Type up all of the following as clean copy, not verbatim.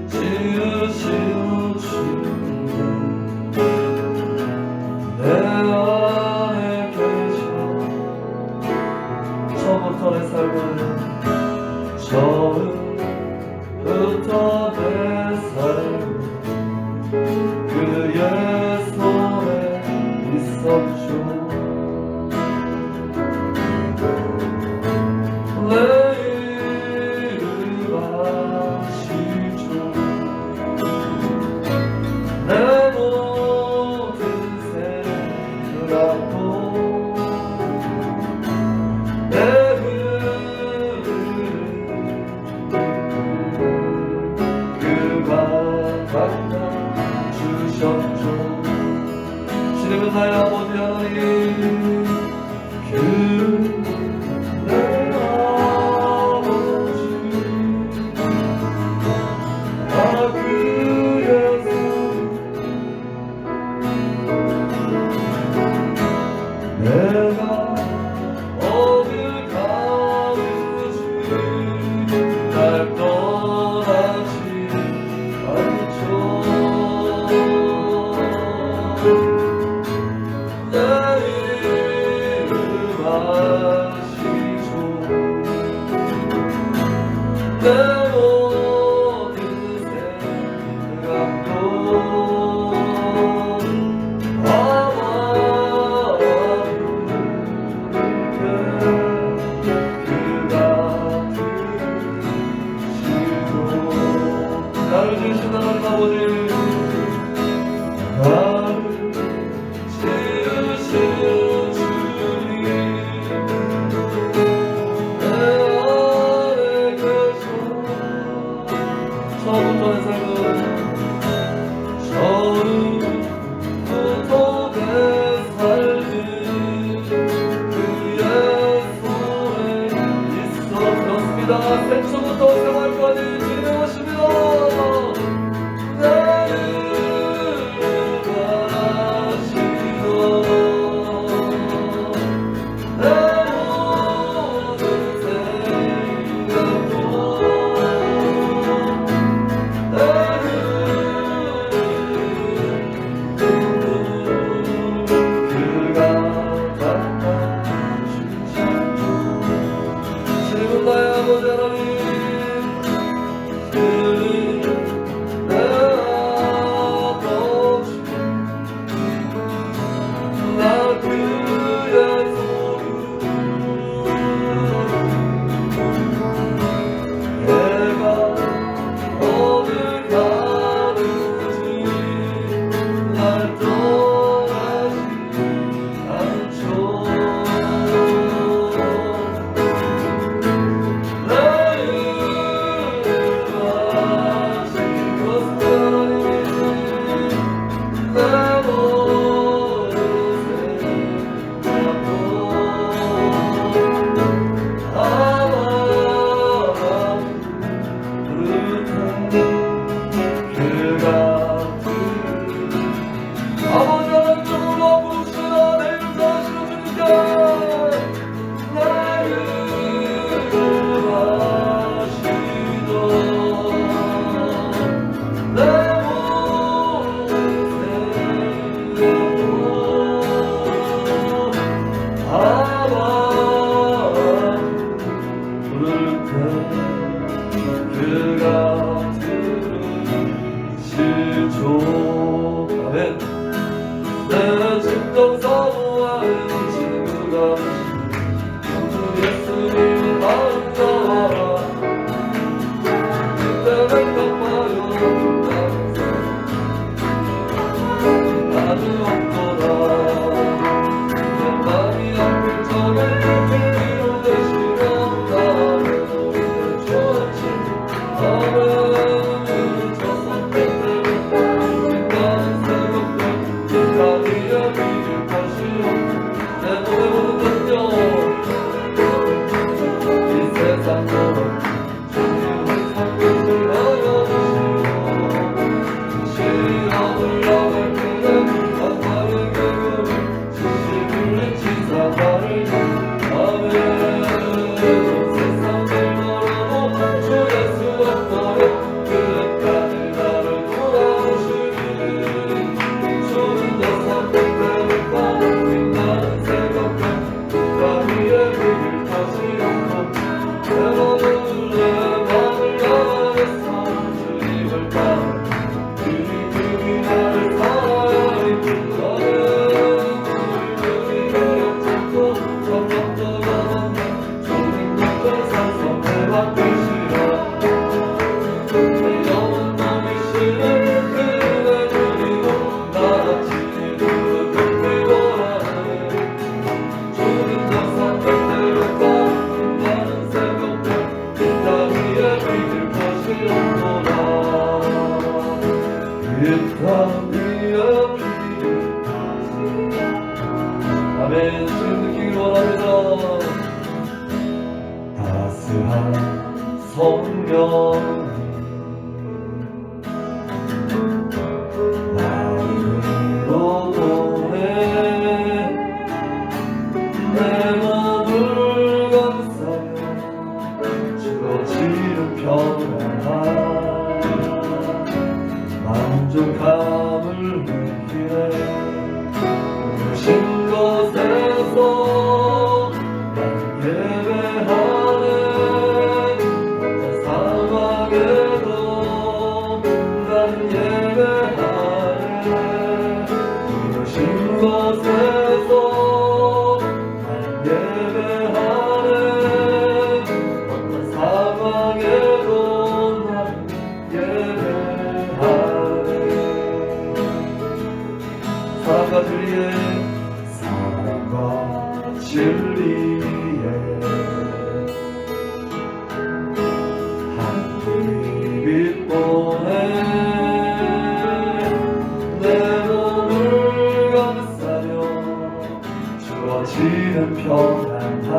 지으신 주님 내 안에 계셔. 처음부터 내 삶은 처음부터 내 삶은 그의 손에 있었죠. 내 이름 아시죠. 내 모든 생각도 내 흐름 그가 닦아주셨죠. 지금은 나의 아버지 하나님 내 아버지 나 그의 손 내가 어딜 가든지 날 떠나지 않죠. 내 이름 아시죠. 내 모든 생각도 나를 지으신 하나님 아버지 나를 지으신 주님 내 안에 계셔. 처음부터 내 삶은 처음부터 내 삶은 그의 손에 있었습니다. 생초부터 생활까지 주님의 것입니다. 내 이름 아시고 내 모든 생각도 내 그가 닦아주셨죠. 지금 나의 아버지 하나님 따스한 성령 마음으로 보내 내 몸을 감싸며 주어지는 평안함 만족함을 느끼네 부르신 곳에서 난 예배하네 어떤 상황에도 난 예배하네 부르신 곳에서 난 예배하네 어떤 상황에도 난 예배하네 사랑과 진리에 사랑과 진리에 한 입 보내 내 몸을 감싸며 주어지는 평안함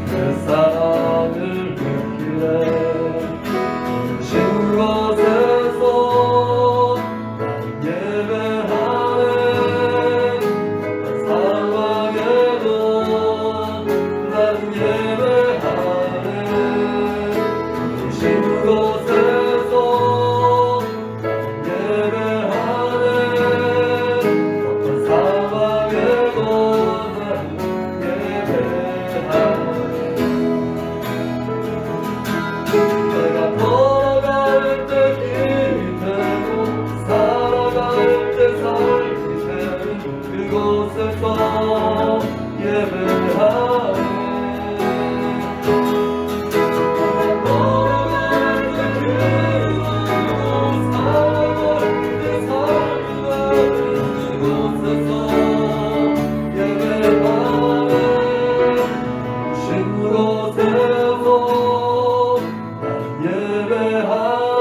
그 사랑을 느끼네 부르신 곳에서 난 예배하네 어떤 상황에도 난 예배하네 부르신 곳에서 난 예배하네 어떤 상황에도 난 예배하네 내가 걸어갈 때 길이 되고 살아갈 때 삶이 되는 그곳에서 예배하네 걸어갈 때 길이 되고 살아갈 때 삶이 되는 그곳에서 예배하네 부르신 곳에서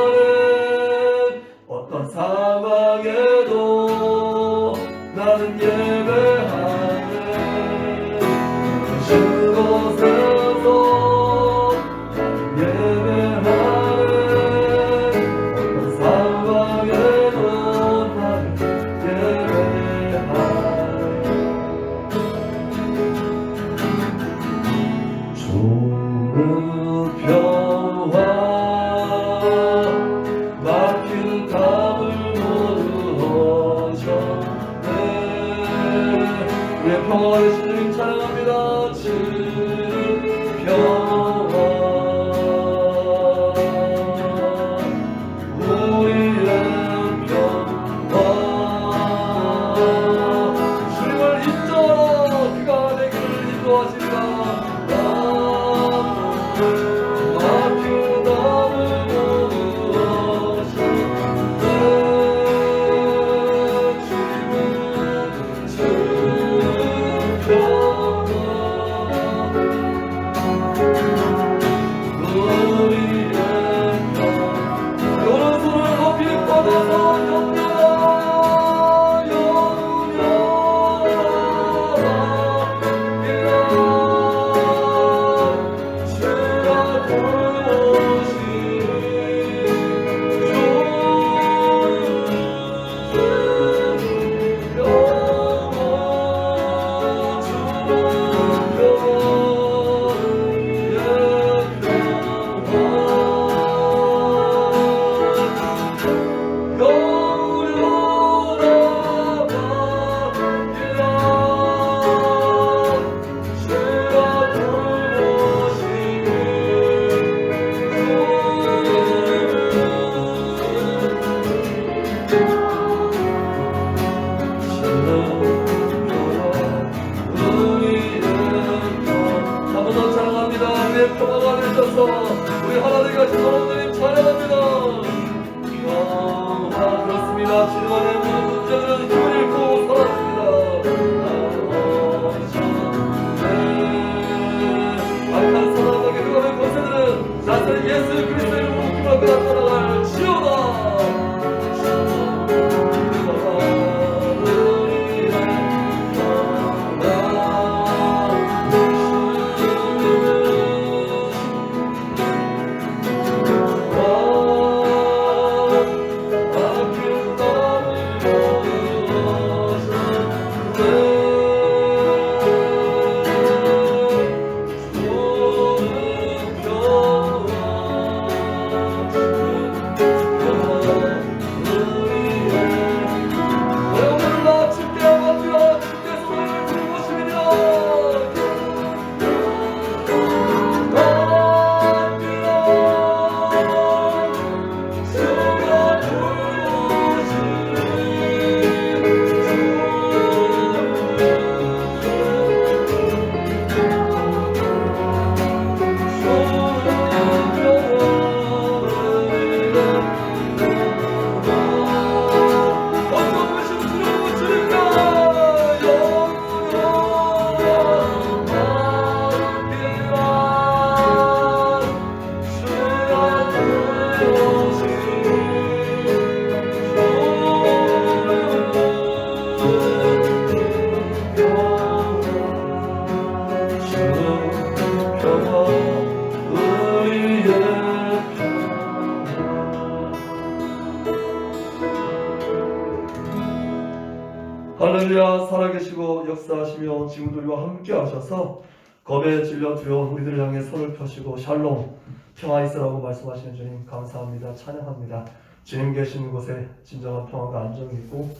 예배하네 어떤 상황에도 나는 예배하네 부르신 곳에서 나는 예배하네 어떤 상황에도 나는 예배하네 좋은 평화 막힌 담을 모두 허전해 우리의 평화가 되신 주님 찬양합니다 주님 평화 우리의 평화 주님을 인정하라 그가 내 길을 인도하시리라 평화가 되셔서 우리 하나님 같은 성도님 찬양합니다. 평화 그렇습니다. 주님 안에 모든 문제들은 힘을 잃고 살았습니다. 악한 사람에게 그거는 권세들은 나사렛 예수 그리스도의 이름으로 그만큼 나타나갈 지어다. 우리의 평화 살아계시고 역사하시며 지금도 우리와 함께 하셔서 겁에 질려 두려운 우리들을 향해 손을 펴시고 샬롬 평화 있으라고 말씀하시는 주님 감사합니다. 찬양합니다. 주님 계신 곳에 진정한 평화가 안정이 있고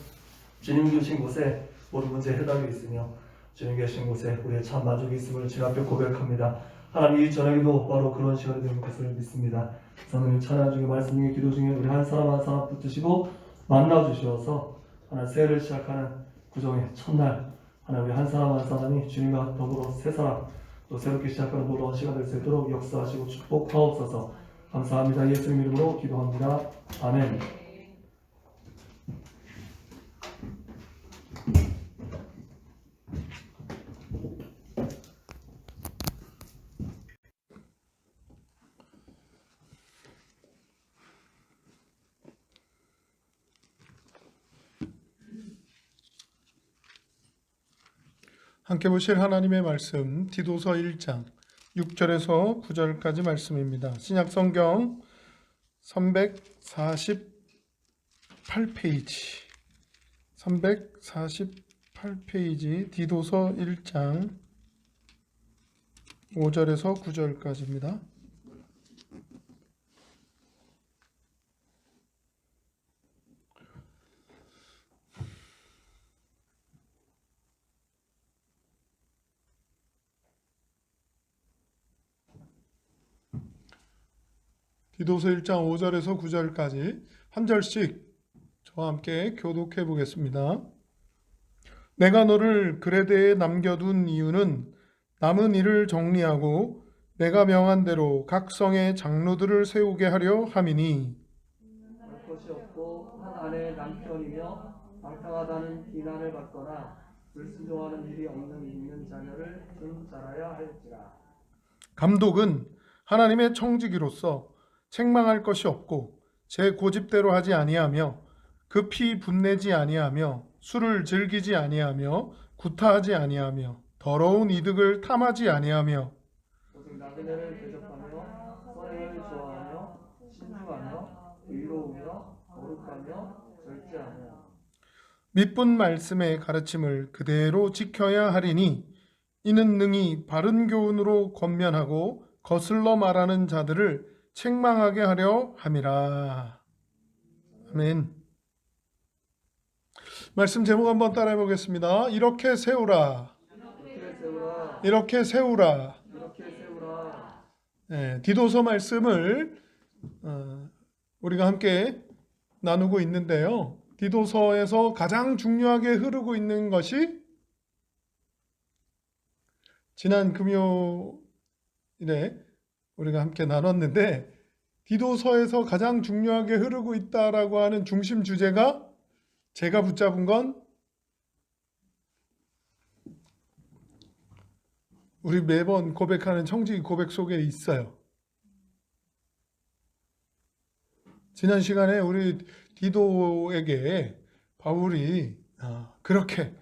주님 계신 곳에 모든 문제에 해답이 있으며 주님 계신 곳에 우리의 참 만족이 있음을 주님 앞에 고백합니다. 하나님 이 저녁에도 바로 그런 시간이 되는 것을 믿습니다. 하나님 찬양 중에 말씀 중에 기도 중에 우리 한 사람 한 사람 붙드시고 만나 주시어서 하나님 새해를 시작하는 구정의 첫날 하나님 우리 한 사람 한 사람이 주님과 더불어 새 사람 또 새롭게 시작하는 놀라운 시간 될 수 있도록 역사하시고 축복하옵소서. 감사합니다. 예수님 이름으로 기도합니다. 아멘. 함께 보실 하나님의 말씀 디도서 1장 6절에서 9절까지 말씀입니다. 신약성경 348페이지 348페이지 디도서 1장 5절에서 9절까지입니다. 디도서 1장 5절에서 9절까지 한 절씩 저와 함께 교독해 보겠습니다. 내가 너를 그레데에 남겨둔 이유는 남은 일을 정리하고 내가 명한 대로 각 성에 장로들을 세우게 하려 함이니 할 것이 없고 한 아내의 남편이며 방탕하다는 비난을 받거나 불순종하는 일이 없는 있는 자녀를 둔 자라야 할지라. 감독은 하나님의 청지기로서 책망할 것이 없고 제 고집대로 하지 아니하며 급히 분내지 아니하며 술을 즐기지 아니하며 구타하지 아니하며 더러운 이득을 탐하지 아니하며 오직 나그네를 대접하며 선행을 좋아하며 신중하며 의로우며 거룩하며 절제하며 밑분 말씀의 가르침을 그대로 지켜야 하리니 이는 능히 바른 교훈으로 권면하고 거슬러 말하는 자들을 책망하게 하려 함이라. 아멘. 말씀 제목 한번 따라해 보겠습니다. 이렇게 세우라. 이렇게 세우라. 네, 디도서 말씀을 우리가 함께 나누고 있는데요. 디도서에서 가장 중요하게 흐르고 있는 것이 지난 금요일에 우리가 함께 나눴는데 디도서에서 가장 중요하게 흐르고 있다라고 하는 중심 주제가 제가 붙잡은 건 우리 매번 고백하는 청지기 고백 속에 있어요. 지난 시간에 우리 디도에게 바울이 그렇게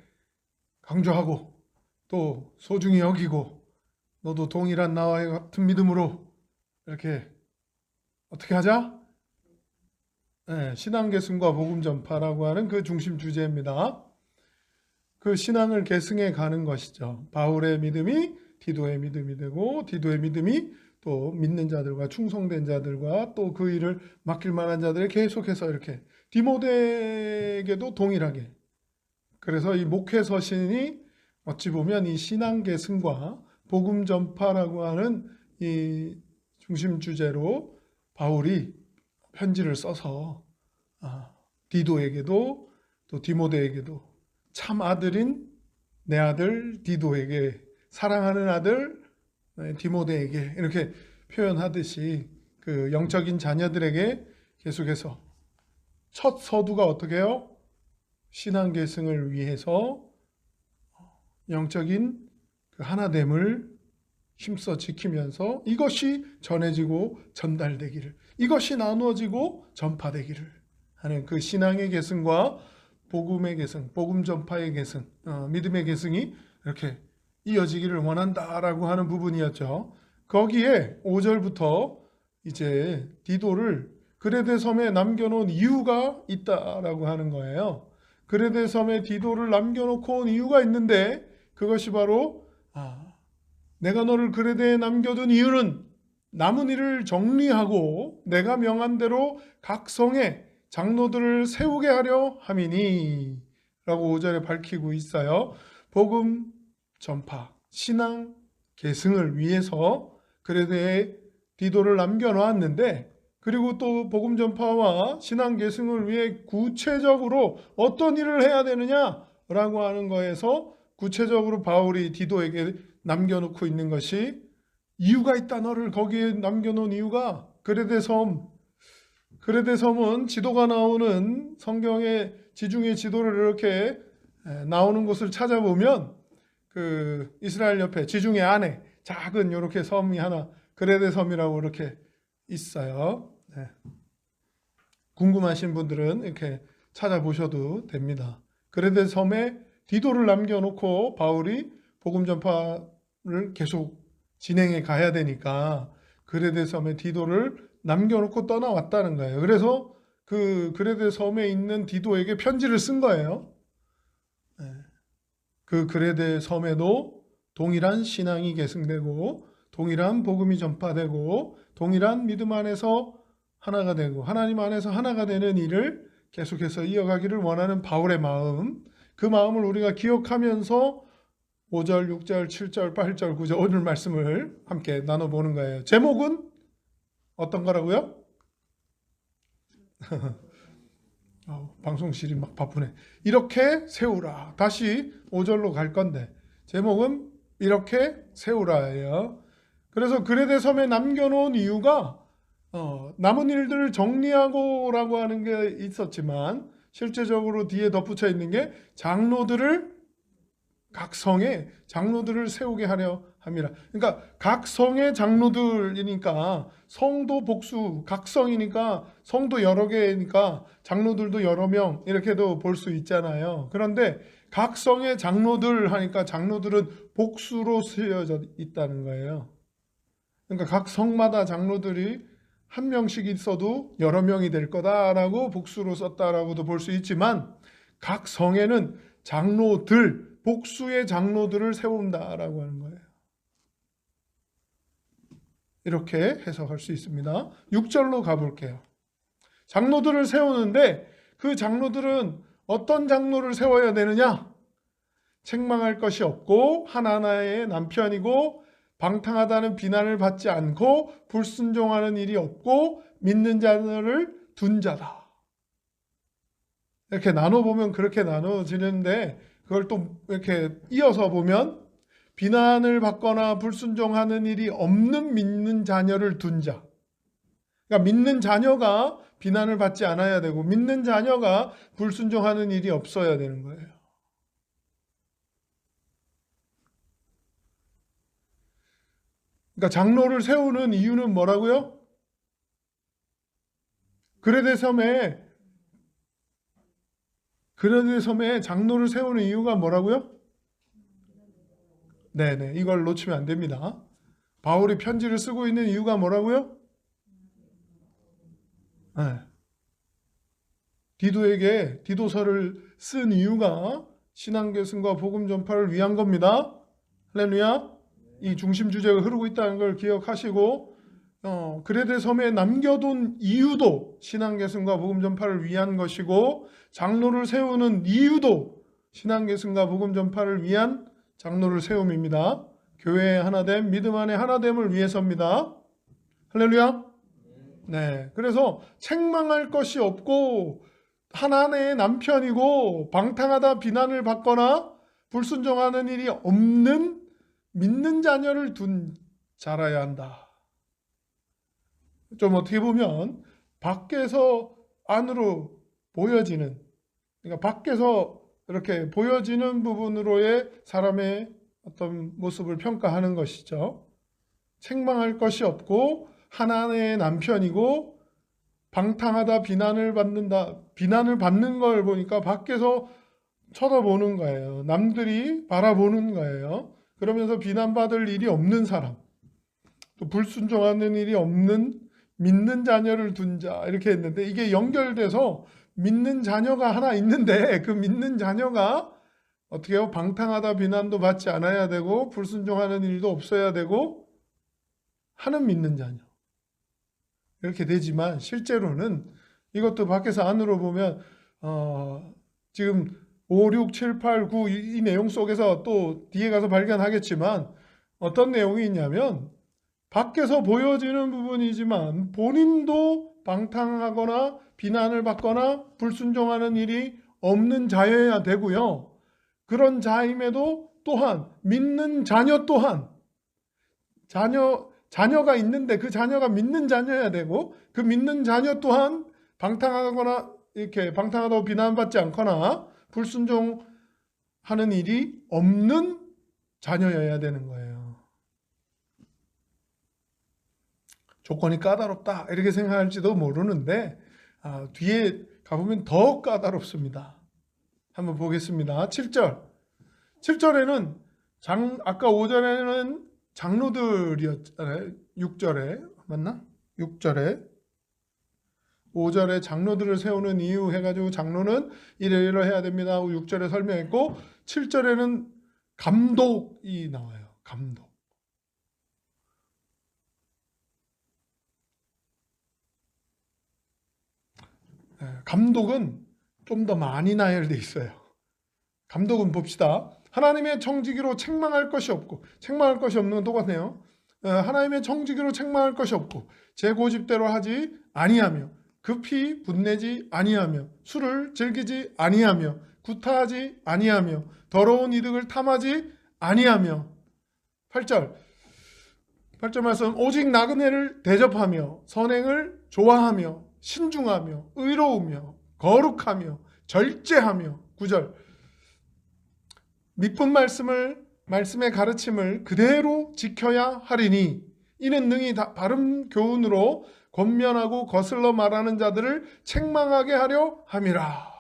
강조하고 또 소중히 여기고 너도 동일한 나와 같은 믿음으로 이렇게 어떻게 하자? 네, 신앙 계승과 복음 전파라고 하는 그 중심 주제입니다. 그 신앙을 계승해 가는 것이죠. 바울의 믿음이 디도의 믿음이 되고 디도의 믿음이 또 믿는 자들과 충성된 자들과 또 그 일을 맡길 만한 자들을 계속해서 이렇게 디모데에게도 동일하게. 그래서 이 목회 서신이 어찌 보면 이 신앙 계승과 복음 전파라고 하는 이 중심 주제로 바울이 편지를 써서 디도에게도 또 디모데에게도 참 아들인 내 아들 디도에게 사랑하는 아들 디모데에게 이렇게 표현하듯이 그 영적인 자녀들에게 계속해서 첫 서두가 어떻게 해요? 신앙 계승을 위해서 영적인 그 하나됨을 힘써 지키면서 이것이 전해지고 전달되기를, 이것이 나누어지고 전파되기를 하는 그 신앙의 계승과 복음의 계승, 복음 전파의 계승, 믿음의 계승이 이렇게 이어지기를 원한다라고 하는 부분이었죠. 거기에 5절부터 이제 디도를 그레데 섬에 남겨놓은 이유가 있다라고 하는 거예요. 그레데 섬에 디도를 남겨놓고 온 이유가 있는데, 그것이 바로 내가 너를 그레데에 남겨둔 이유는 남은 일을 정리하고 내가 명한 대로 각 성에 장로들을 세우게 하려 함이니 라고 5절에 밝히고 있어요. 복음 전파, 신앙 계승을 위해서 그레데에 디도를 남겨놓았는데, 그리고 또 복음 전파와 신앙 계승을 위해 구체적으로 어떤 일을 해야 되느냐라고 하는 거에서 구체적으로 바울이 디도에게 남겨놓고 있는 것이 이유가 있다. 너를 거기에 남겨놓은 이유가 그레데 섬은 지도가 나오는 성경의 지중해 지도를 이렇게 나오는 곳을 찾아보면 그 이스라엘 옆에 지중해 안에 작은 이렇게 섬이 하나 그레데 섬이라고 이렇게 있어요. 네. 궁금하신 분들은 이렇게 찾아보셔도 됩니다. 그레데 섬에 디도를 남겨놓고 바울이 복음 전파를 계속 진행해 가야 되니까 그레데 섬에 디도를 남겨놓고 떠나왔다는 거예요. 그래서 그 그레데 섬에 있는 디도에게 편지를 쓴 거예요. 네. 그 그레데 섬에도 동일한 신앙이 계승되고 동일한 복음이 전파되고 동일한 믿음 안에서 하나가 되고 하나님 안에서 하나가 되는 일을 계속해서 이어가기를 원하는 바울의 마음, 그 마음을 우리가 기억하면서 5절, 6절, 7절, 8절, 9절 오늘 말씀을 함께 나눠보는 거예요. 제목은 어떤 거라고요? 방송실이 막 바쁘네. 이렇게 세우라. 다시 5절로 갈 건데 제목은 이렇게 세우라예요. 그래서 그레데 섬에 남겨놓은 이유가 남은 일들을 정리하고라고 하는 게 있었지만 실제적으로 뒤에 덧붙여 있는 게 각 성에 장로들을 세우게 하려 함이라. 그러니까 각 성의 장로들이니까 성도 복수, 각 성이니까 성도 여러 개니까 장로들도 여러 명 이렇게도 볼 수 있잖아요. 그런데 각 성의 장로들 하니까 장로들은 복수로 쓰여져 있다는 거예요. 그러니까 각 성마다 장로들이 한 명씩 있어도 여러 명이 될 거다라고 복수로 썼다라고도 볼 수 있지만 각 성에는 장로들, 복수의 장로들을 세운다라고 하는 거예요. 이렇게 해석할 수 있습니다. 6절로 가볼게요. 장로들을 세우는데 그 장로들은 어떤 장로를 세워야 되느냐? 책망할 것이 없고 하나하나의 남편이고 방탕하다는 비난을 받지 않고 불순종하는 일이 없고 믿는 자들을 둔 자다. 이렇게 나눠보면 그렇게 나눠지는데 그걸 또 이렇게 이어서 보면 비난을 받거나 불순종하는 일이 없는 믿는 자녀를 둔 자. 그러니까 믿는 자녀가 비난을 받지 않아야 되고 믿는 자녀가 불순종하는 일이 없어야 되는 거예요. 그러니까 장로를 세우는 이유는 뭐라고요? 그레데 섬에 장로를 세우는 이유가 뭐라고요? 네네, 이걸 놓치면 안 됩니다. 바울이 편지를 쓰고 있는 이유가 뭐라고요? 네. 디도에게 디도서를 쓴 이유가 신앙 계승과 복음 전파를 위한 겁니다. 할렐루야. 이 중심 주제가 흐르고 있다는 걸 기억하시고 그레데 섬에 남겨둔 이유도 신앙 계승과 복음 전파를 위한 것이고 장로를 세우는 이유도 신앙 계승과 복음 전파를 위한 장로를 세움입니다. 교회의 하나됨, 믿음 안의 하나됨을 위해서입니다. 할렐루야. 네, 그래서 책망할 것이 없고 하나님의 남편이고 방탕하다 비난을 받거나 불순종하는 일이 없는 믿는 자녀를 둔 자라야 한다. 좀 어떻게 보면 밖에서 안으로 보여지는, 그러니까 밖에서 이렇게 보여지는 부분으로의 사람의 어떤 모습을 평가하는 것이죠. 책망할 것이 없고 하나님의 남편이고 방탕하다 비난을 받는 걸 보니까 밖에서 쳐다보는 거예요. 남들이 바라보는 거예요. 그러면서 비난받을 일이 없는 사람, 또 불순종하는 일이 없는 믿는 자녀를 둔 자, 이렇게 했는데 이게 연결돼서 믿는 자녀가 하나 있는데 그 믿는 자녀가 어떻게 해요? 방탕하다 비난도 받지 않아야 되고 불순종하는 일도 없어야 되고 하는 믿는 자녀. 이렇게 되지만 실제로는 이것도 밖에서 안으로 보면 지금 5, 6, 7, 8, 9 이 내용 속에서 또 뒤에 가서 발견하겠지만 어떤 내용이 있냐면 밖에서 보여지는 부분이지만 본인도 방탕하거나 비난을 받거나 불순종하는 일이 없는 자여야 되고요. 그런 자임에도 또한 믿는 자녀 또한 자녀가 있는데 그 자녀가 믿는 자녀야 되고 그 믿는 자녀 또한 방탕하거나 이렇게 방탕하다고 비난받지 않거나 불순종하는 일이 없는 자녀여야 되는 거예요. 조건이 까다롭다 이렇게 생각할지도 모르는데 뒤에 가보면 더 까다롭습니다. 한번 보겠습니다. 7절. 7절에는 아까 5절에는 장로들이었잖아요. 6절에 맞나? 6절에 5절에 장로들을 세우는 이유 해가지고 장로는 이러이러해야 됩니다 하고 6절에 설명했고 7절에는 감독이 나와요. 감독. 감독은 좀 더 많이 나열돼 있어요. 감독은 봅시다. 하나님의 청지기로 책망할 것이 없고 책망할 것이 없는 건 똑같네요. 하나님의 청지기로 책망할 것이 없고 제 고집대로 하지 아니하며 급히 분내지 아니하며 술을 즐기지 아니하며 구타하지 아니하며 더러운 이득을 탐하지 아니하며 8절 말씀 오직 나그네를 대접하며 선행을 좋아하며 신중하며 의로우며 거룩하며 절제하며 9절 미쁜 말씀의 가르침을 그대로 지켜야 하리니 이는 능히 바른 교훈으로 권면하고 거슬러 말하는 자들을 책망하게 하려 함이라.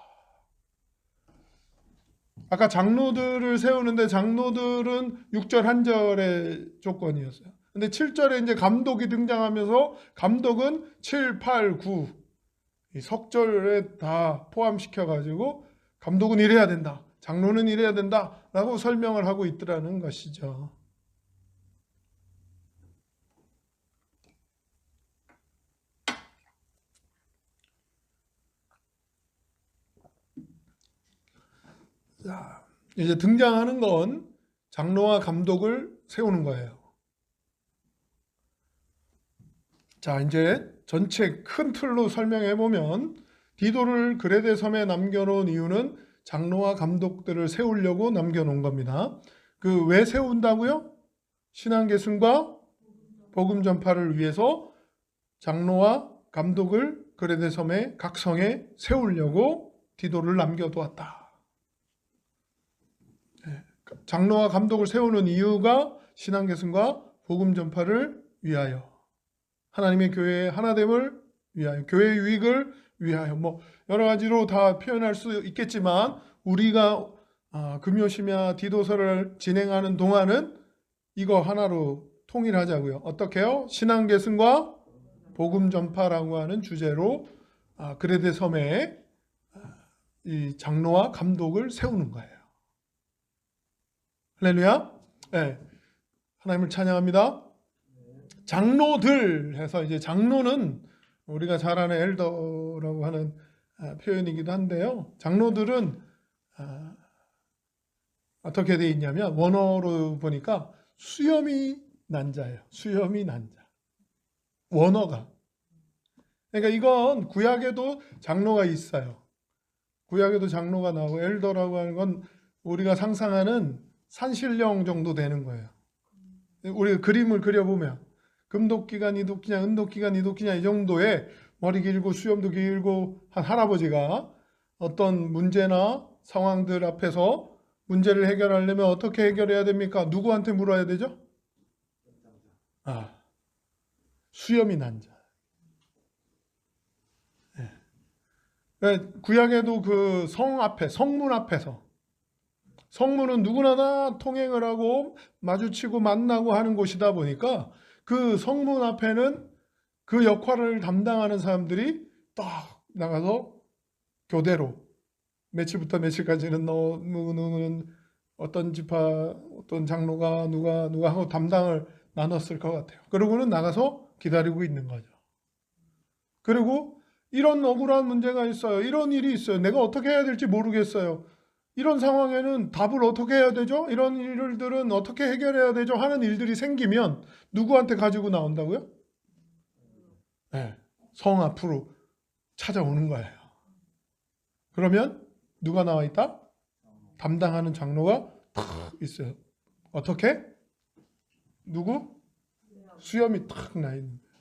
아까 장로들을 세우는데 장로들은 6절 한 절의 조건이었어요. 근데 7절에 이제 감독이 등장하면서 감독은 7, 8, 9 이 석절에 다 포함시켜 가지고 감독은 이래야 된다. 장로는 이래야 된다라고 설명을 하고 있더라는 것이죠. 자, 이제 등장하는 건 장로와 감독을 세우는 거예요. 자, 이제 전체 큰 틀로 설명해 보면 디도를 그레데 섬에 남겨놓은 이유는 장로와 감독들을 세우려고 남겨놓은 겁니다. 그 왜 세운다고요? 신앙 계승과 복음 전파를 위해서 장로와 감독을 그레데 섬의 각 성에 세우려고 디도를 남겨두었다. 장로와 감독을 세우는 이유가 신앙 계승과 복음 전파를 위하여, 하나님의 교회의 하나됨을 위하여, 교회의 유익을 위하여, 뭐 여러 가지로 다 표현할 수 있겠지만 우리가 금요심야 디도서를 진행하는 동안은 이거 하나로 통일하자고요. 어떻게요? 신앙 계승과 복음 전파라고 하는 주제로 그레데 섬에 이 장로와 감독을 세우는 거예요. 할렐루야. 네. 하나님을 찬양합니다. 장로들 해서 이제 장로는 우리가 잘 아는 엘더라고 하는 표현이기도 한데요. 장로들은 어떻게 되어 있냐면 원어로 보니까 수염이 난 자예요. 수염이 난 자. 원어가. 그러니까 이건 구약에도 장로가 있어요. 구약에도 장로가 나오고 엘더라고 하는 건 우리가 상상하는 산신령 정도 되는 거예요. 우리가 그림을 그려보면 금도끼가 니도끼냐 은도끼가 니도끼냐 이 정도의 머리 길고 수염도 길고 한 할아버지가 어떤 문제나 상황들 앞에서 문제를 해결하려면 어떻게 해결해야 됩니까? 누구한테 물어야 되죠? 수염이 난 자. 구약에도 그 성문 앞에서, 성문은 누구나 다 통행을 하고 마주치고 만나고 하는 곳이다 보니까 그 성문 앞에는 그 역할을 담당하는 사람들이 딱 나가서 교대로 며칠부터 며칠까지는 누구는 어떤 지파 어떤 장로가 누가 하고 담당을 나눴을 것 같아요. 그러고는 나가서 기다리고 있는 거죠. 그리고 이런 억울한 문제가 있어요. 이런 일이 있어요. 내가 어떻게 해야 될지 모르겠어요. 이런 상황에는 답을 어떻게 해야 되죠? 이런 일들은 어떻게 해결해야 되죠? 하는 일들이 생기면 누구한테 가지고 나온다고요? 네, 성 앞으로 찾아오는 거예요. 그러면 누가 나와 있다? 담당하는 장로가 탁 있어요. 어떻게? 누구? 수염이 탁 나 있는 거예요.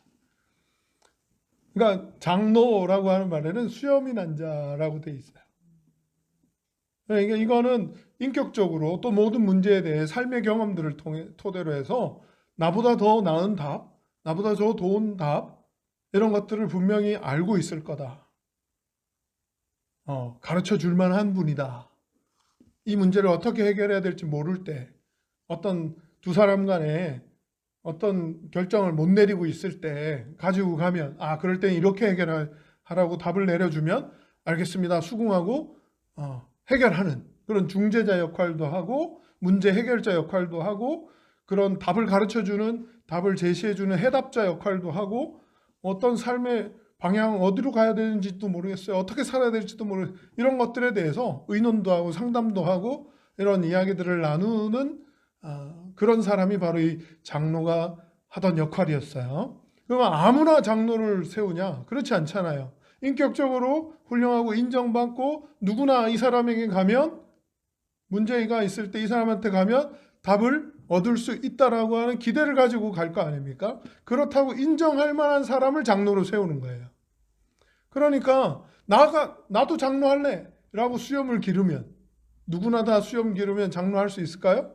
그러니까 장로라고 하는 말에는 수염이 난 자라고 돼 있어요. 그러니까 이거는 인격적으로 또 모든 문제에 대해 삶의 경험들을 토대로 해서 나보다 더 나은 답, 나보다 더 좋은 답 이런 것들을 분명히 알고 있을 거다. 가르쳐 줄 만한 분이다. 이 문제를 어떻게 해결해야 될지 모를 때 어떤 두 사람 간에 어떤 결정을 못 내리고 있을 때 가지고 가면 그럴 땐 이렇게 해결하라고 답을 내려주면 알겠습니다. 수긍하고 해결하는 그런 중재자 역할도 하고 문제 해결자 역할도 하고 그런 답을 가르쳐주는 답을 제시해주는 해답자 역할도 하고 어떤 삶의 방향 어디로 가야 되는지도 모르겠어요. 어떻게 살아야 될지도 모르겠어요. 이런 것들에 대해서 의논도 하고 상담도 하고 이런 이야기들을 나누는 그런 사람이 바로 이 장로가 하던 역할이었어요. 그러면 아무나 장로를 세우냐? 그렇지 않잖아요. 인격적으로 훌륭하고 인정받고 누구나 이 사람에게 가면 문제가 있을 때 이 사람한테 가면 답을 얻을 수 있다라고 하는 기대를 가지고 갈 거 아닙니까? 그렇다고 인정할 만한 사람을 장로로 세우는 거예요. 그러니까 나도 장로할래 라고 수염을 기르면 누구나 다 수염 기르면 장로할 수 있을까요?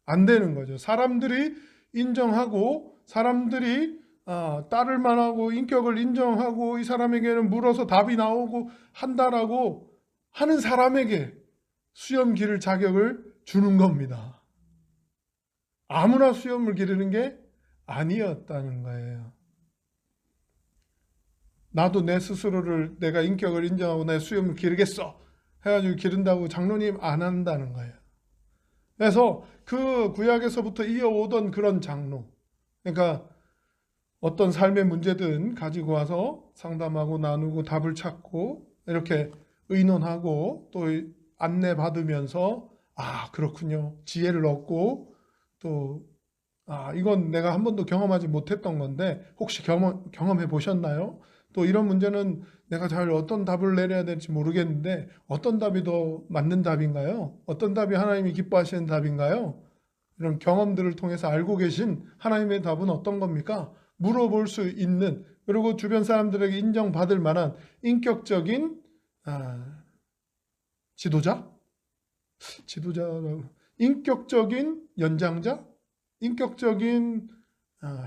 안 되는 거죠. 사람들이 인정하고 사람들이 따를 만하고 인격을 인정하고 이 사람에게는 물어서 답이 나오고 한다라고 하는 사람에게 수염 기를 자격을 주는 겁니다. 아무나 수염을 기르는 게 아니었다는 거예요. 나도 내 스스로를 내가 인격을 인정하고 내 수염을 기르겠어 해가지고 기른다고 장로님 안 한다는 거예요. 그래서 그 구약에서부터 이어오던 그런 장로, 그러니까 어떤 삶의 문제든 가지고 와서 상담하고 나누고 답을 찾고 이렇게 의논하고 또 안내받으면서 그렇군요. 지혜를 얻고 또 이건 내가 한 번도 경험하지 못했던 건데 혹시 경험해 보셨나요? 또 이런 문제는 내가 잘 어떤 답을 내려야 될지 모르겠는데 어떤 답이 더 맞는 답인가요? 어떤 답이 하나님이 기뻐하시는 답인가요? 이런 경험들을 통해서 알고 계신 하나님의 답은 어떤 겁니까? 물어볼 수 있는 그리고 주변 사람들에게 인정받을 만한 인격적인 지도자라고 인격적인 연장자? 인격적인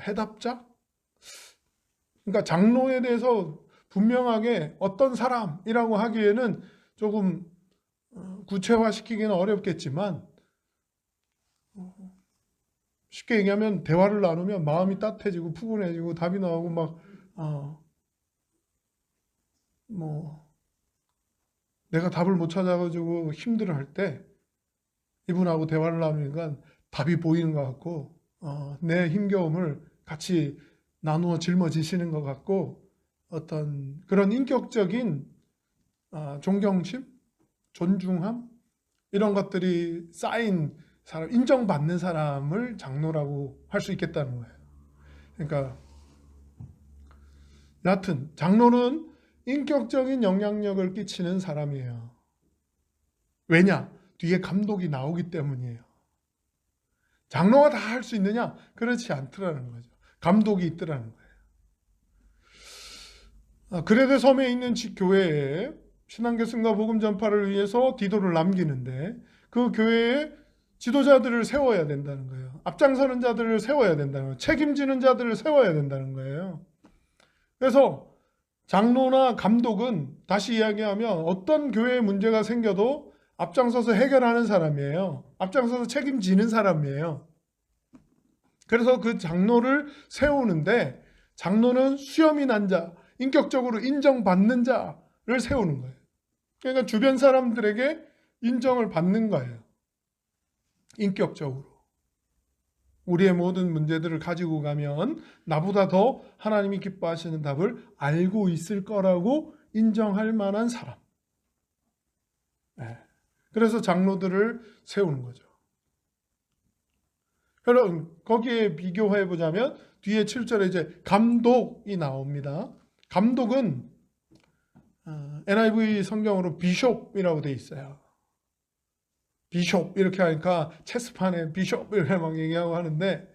해답자? 그러니까 장로에 대해서 분명하게 어떤 사람이라고 하기에는 조금 구체화시키기는 어렵겠지만 쉽게 얘기하면 대화를 나누면 마음이 따뜻해지고 푸근해지고 답이 나오고 막 내가 답을 못 찾아가지고 힘들어할 때 이분하고 대화를 나누니까 답이 보이는 것 같고 내 힘겨움을 같이 나누어 짊어지시는 것 같고 어떤 그런 인격적인 존경심, 존중함 이런 것들이 쌓인 사람, 인정받는 사람을 장로라고 할 수 있겠다는 거예요. 그러니까 여하튼 장로는 인격적인 영향력을 끼치는 사람이에요. 왜냐? 뒤에 감독이 나오기 때문이에요. 장로가 다 할 수 있느냐? 그렇지 않더라는 거죠. 감독이 있더라는 거예요. 그레데 섬에 있는 교회에 신앙계승과 복음 전파를 위해서 디도를 남기는데 그 교회에 지도자들을 세워야 된다는 거예요. 앞장서는 자들을 세워야 된다는 거예요. 책임지는 자들을 세워야 된다는 거예요. 그래서 장로나 감독은 다시 이야기하면 어떤 교회에 문제가 생겨도 앞장서서 해결하는 사람이에요. 앞장서서 책임지는 사람이에요. 그래서 그 장로를 세우는데 장로는 수염이 난 자, 인격적으로 인정받는 자를 세우는 거예요. 그러니까 주변 사람들에게 인정을 받는 거예요. 인격적으로. 우리의 모든 문제들을 가지고 가면 나보다 더 하나님이 기뻐하시는 답을 알고 있을 거라고 인정할 만한 사람. 네. 그래서 장로들을 세우는 거죠. 여러분, 거기에 비교해 보자면 뒤에 7절에 이제 감독이 나옵니다. 감독은 NIV 성경으로 비숍이라고 돼 있어요. 비숍 이렇게 하니까 체스판에 비숍 이렇게 막 얘기하고 하는데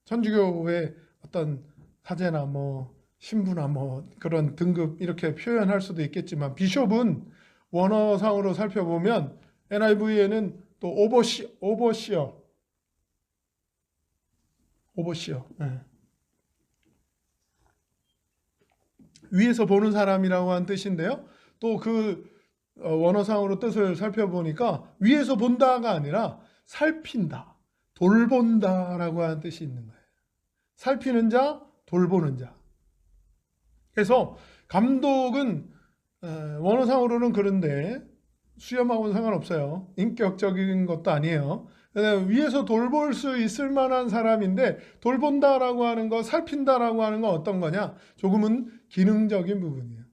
천주교의 어떤 사제나 뭐 신부나 뭐 그런 등급 이렇게 표현할 수도 있겠지만 비숍은 원어상으로 살펴보면 NIV에는 또 오버시어 위에서 보는 사람이라고 하는 뜻인데요. 또 그 원어상으로 뜻을 살펴보니까 위에서 본다가 아니라 살핀다, 돌본다라고 하는 뜻이 있는 거예요. 살피는 자, 돌보는 자. 그래서 감독은 원어상으로는 그런데 수염하고는 상관없어요. 인격적인 것도 아니에요. 위에서 돌볼 수 있을 만한 사람인데 돌본다라고 하는 거, 살핀다라고 하는 건 어떤 거냐? 조금은 기능적인 부분이에요.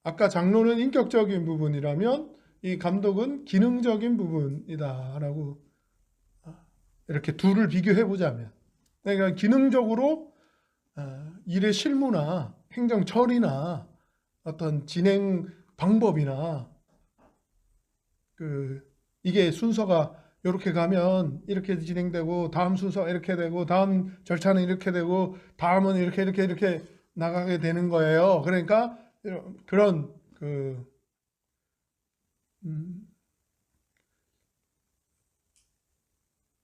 아까 장로는 인격적인 부분이라면 이 감독은 기능적인 부분이다라고 이렇게 둘을 비교해 보자면, 그러니까 기능적으로 일의 실무나 행정 처리나 어떤 진행 방법이나 이게 순서가 이렇게 가면 이렇게 진행되고 다음 순서 이렇게 되고 다음 절차는 이렇게 되고 다음은 이렇게 나가게 되는 거예요. 그러니까 그런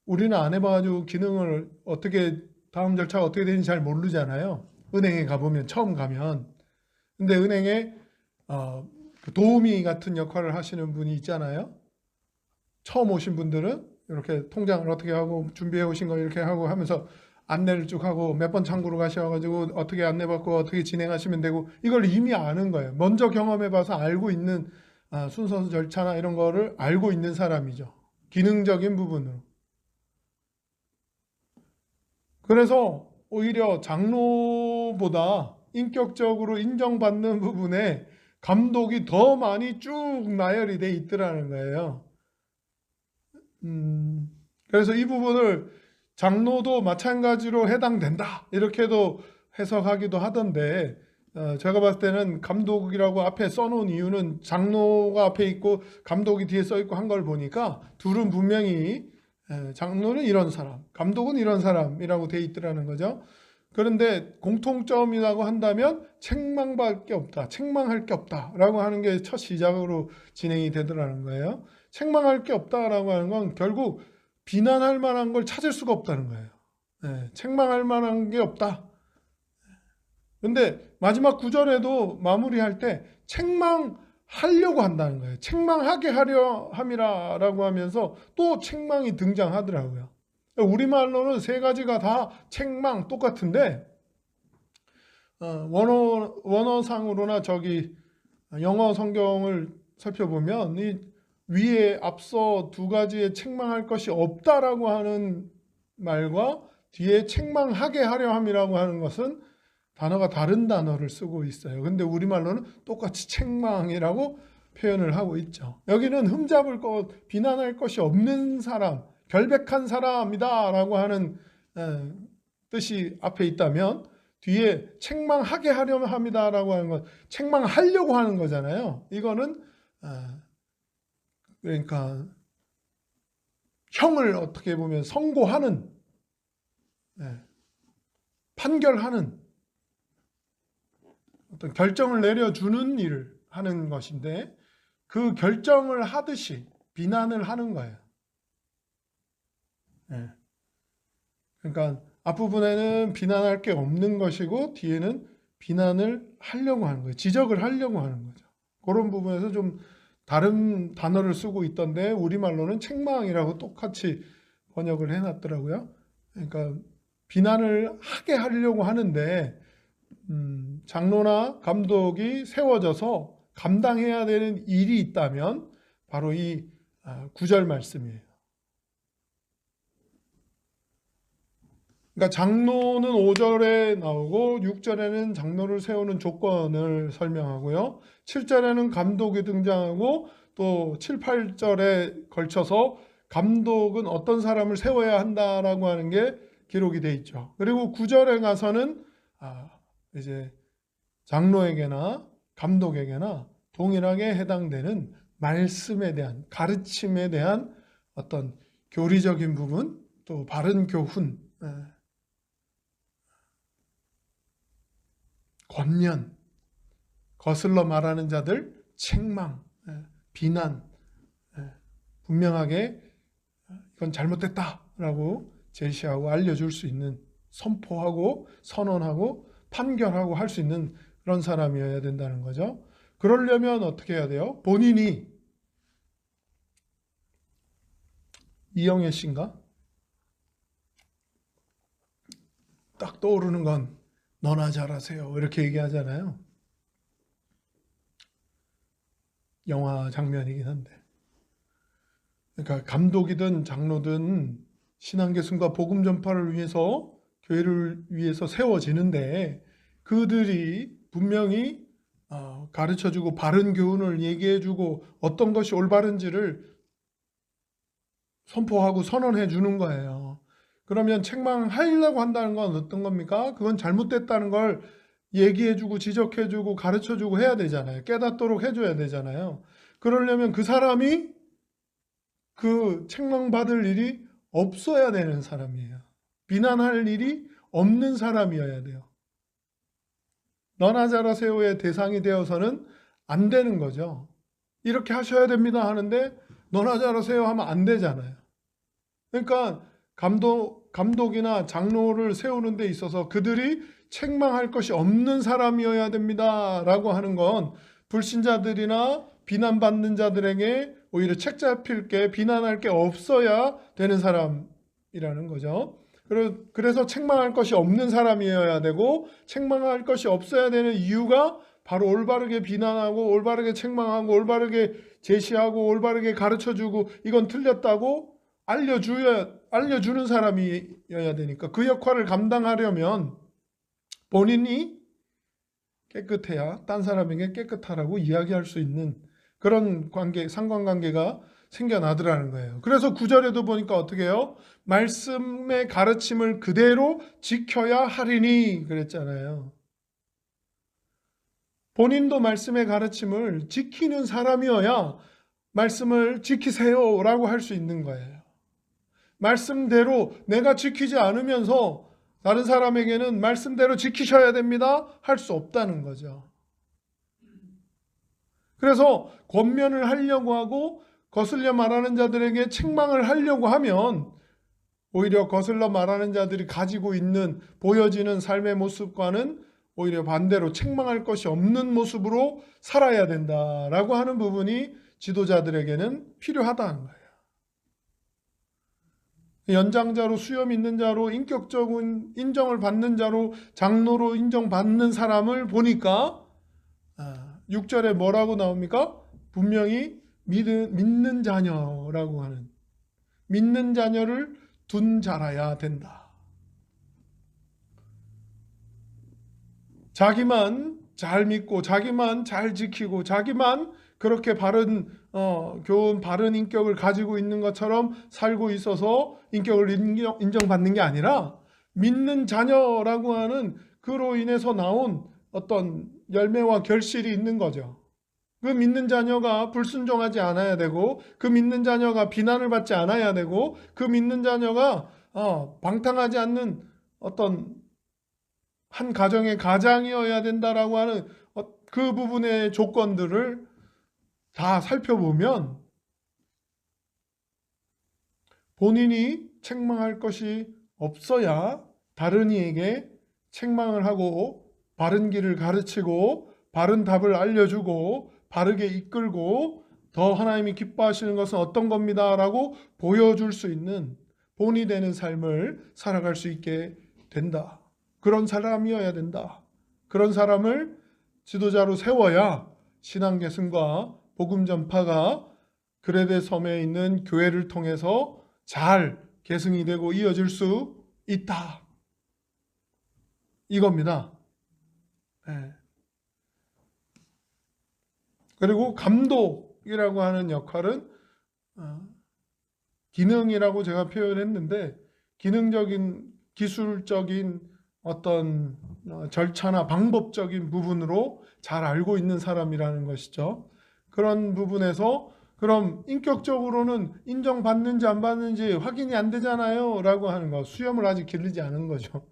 우리는 안 해봐가지고 기능을 어떻게 다음 절차가 어떻게 되는지 잘 모르잖아요. 은행에 가보면 처음 가면. 근데 은행에 그 도우미 같은 역할을 하시는 분이 있잖아요. 처음 오신 분들은 이렇게 통장을 어떻게 하고 준비해 오신 거 이렇게 하고 하면서 안내를 쭉 하고 몇 번 창구로 가셔가지고 어떻게 안내받고 어떻게 진행하시면 되고 이걸 이미 아는 거예요. 먼저 경험해봐서 알고 있는 순서 절차나 이런 거를 알고 있는 사람이죠. 기능적인 부분으로. 그래서 오히려 장로보다 인격적으로 인정받는 부분에 감독이 더 많이 쭉 나열이 돼 있더라는 거예요. 그래서 이 부분을 장로도 마찬가지로 해당된다 이렇게도 해석하기도 하던데 제가 봤을 때는 감독이라고 앞에 써놓은 이유는 장로가 앞에 있고 감독이 뒤에 써 있고 한 걸 보니까 둘은 분명히 장로는 이런 사람, 감독은 이런 사람이라고 돼 있더라는 거죠. 그런데 공통점이라고 한다면 책망밖에 없다, 책망할 게 없다라고 하는 게 첫 시작으로 진행이 되더라는 거예요. 책망할 게 없다라고 하는 건 결국 비난할 만한 걸 찾을 수가 없다는 거예요. 책망할 만한 게 없다. 그런데 마지막 구절에도 마무리할 때 책망하려고 한다는 거예요. 책망하게 하려 함이라라고 하면서 또 책망이 등장하더라고요. 우리말로는 세 가지가 다 책망 똑같은데 원어상으로나 영어 성경을 살펴보면 이 위에 앞서 두 가지에 책망할 것이 없다라고 하는 말과 뒤에 책망하게 하려 함이라고 하는 것은 단어가 다른 단어를 쓰고 있어요. 근데 우리말로는 똑같이 책망이라고 표현을 하고 있죠. 여기는 흠잡을 것, 비난할 것이 없는 사람, 결백한 사람이다 라고 하는 뜻이 앞에 있다면 뒤에 책망하게 하려 합니다 라고 하는 건 책망하려고 하는 거잖아요. 이거는 그러니까 형을 어떻게 보면 선고하는, 판결하는 어떤 결정을 내려주는 일을 하는 것인데 그 결정을 하듯이 비난을 하는 거예요. 그러니까 앞부분에는 비난할 게 없는 것이고 뒤에는 비난을 하려고 하는 거예요. 지적을 하려고 하는 거죠. 그런 부분에서 좀 다른 단어를 쓰고 있던데 우리말로는 책망이라고 똑같이 번역을 해놨더라고요. 그러니까 비난을 하게 하려고 하는데 장로나 감독이 세워져서 감당해야 되는 일이 있다면 바로 이 9절 말씀이에요. 그러니까 장로는 5절에 나오고 6절에는 장로를 세우는 조건을 설명하고요. 7절에는 감독이 등장하고 또 7, 8절에 걸쳐서 감독은 어떤 사람을 세워야 한다라고 하는 게 기록이 돼 있죠. 그리고 9절에 가서는 이제 장로에게나 감독에게나 동일하게 해당되는 말씀에 대한, 가르침에 대한 어떤 교리적인 부분, 또 바른 교훈, 권면, 거슬러 말하는 자들, 책망, 비난, 분명하게 이건 잘못됐다라고 제시하고 알려줄 수 있는, 선포하고 선언하고 판결하고 할 수 있는 그런 사람이어야 된다는 거죠. 그러려면 어떻게 해야 돼요? 본인이 이영애 씨인가? 딱 떠오르는 건 너나 잘하세요 이렇게 얘기하잖아요. 영화 장면이긴 한데, 그러니까 감독이든 장로든 신앙계승과 복음 전파를 위해서, 교회를 위해서 세워지는데 그들이 분명히 가르쳐주고 바른 교훈을 얘기해주고 어떤 것이 올바른지를 선포하고 선언해 주는 거예요. 그러면 책망하려고 한다는 건 어떤 겁니까? 그건 잘못됐다는 걸 얘기해주고 지적해주고 가르쳐주고 해야 되잖아요. 깨닫도록 해줘야 되잖아요. 그러려면 그 사람이 그 책망받을 일이 없어야 되는 사람이에요. 비난할 일이 없는 사람이어야 돼요. 너나 잘하세요의 대상이 되어서는 안 되는 거죠. 이렇게 하셔야 됩니다 하는데 너나 잘하세요 하면 안 되잖아요. 그러니까 감독이나 장로를 세우는 데 있어서 그들이 책망할 것이 없는 사람이어야 됩니다 라고 하는 건 불신자들이나 비난받는 자들에게 오히려 책 잡힐 게, 비난할 게 없어야 되는 사람이라는 거죠. 그래서 책망할 것이 없는 사람이어야 되고, 책망할 것이 없어야 되는 이유가 바로 올바르게 비난하고 올바르게 책망하고 올바르게 제시하고 올바르게 가르쳐주고 이건 틀렸다고 알려주는 사람이어야 되니까, 그 역할을 감당하려면 본인이 깨끗해야 딴 사람에게 깨끗하라고 이야기할 수 있는 그런 관계, 상관관계가 생겨나더라는 거예요. 그래서 9절에도 보니까 어떻게 해요? 말씀의 가르침을 그대로 지켜야 하리니 그랬잖아요. 본인도 말씀의 가르침을 지키는 사람이어야 말씀을 지키세요 라고 할 수 있는 거예요. 말씀대로 내가 지키지 않으면서 다른 사람에게는 말씀대로 지키셔야 됩니다 할 수 없다는 거죠. 그래서 권면을 하려고 하고 거슬려 말하는 자들에게 책망을 하려고 하면 오히려 거슬러 말하는 자들이 가지고 있는, 보여지는 삶의 모습과는 오히려 반대로 책망할 것이 없는 모습으로 살아야 된다라고 하는 부분이 지도자들에게는 필요하다는 거예요. 연장자로, 수염 있는 자로, 인격적인 인정을 받는 자로, 장로로 인정받는 사람을 보니까 6절에 뭐라고 나옵니까? 분명히 믿는 자녀라고 하는, 믿는 자녀를 둔 자라야 된다. 자기만 잘 믿고 자기만 잘 지키고 자기만 그렇게 바른 교훈, 바른 인격을 가지고 있는 것처럼 살고 있어서 인격을 인정받는 게 아니라 믿는 자녀라고 하는 그로 인해서 나온 어떤 열매와 결실이 있는 거죠. 그 믿는 자녀가 불순종하지 않아야 되고, 그 믿는 자녀가 비난을 받지 않아야 되고, 그 믿는 자녀가 방탕하지 않는 어떤 한 가정의 가장이어야 된다라고 하는 그 부분의 조건들을 다 살펴보면 본인이 책망할 것이 없어야 다른 이에게 책망을 하고 바른 길을 가르치고 바른 답을 알려주고 바르게 이끌고 더 하나님이 기뻐하시는 것은 어떤 겁니다 라고 보여줄 수 있는 본이 되는 삶을 살아갈 수 있게 된다. 그런 사람이어야 된다. 그런 사람을 지도자로 세워야 신앙 계승과 복음 전파가 그레데 섬에 있는 교회를 통해서 잘 계승이 되고 이어질 수 있다. 이겁니다. 네. 그리고 감독이라고 하는 역할은 기능이라고 제가 표현했는데 기능적인 기술적인 어떤 절차나 방법적인 부분으로 잘 알고 있는 사람이라는 것이죠. 그런 부분에서 그럼 인격적으로는 인정받는지 안 받는지 확인이 안 되잖아요 라고 하는 거, 수염을 아직 기르지 않은 거죠.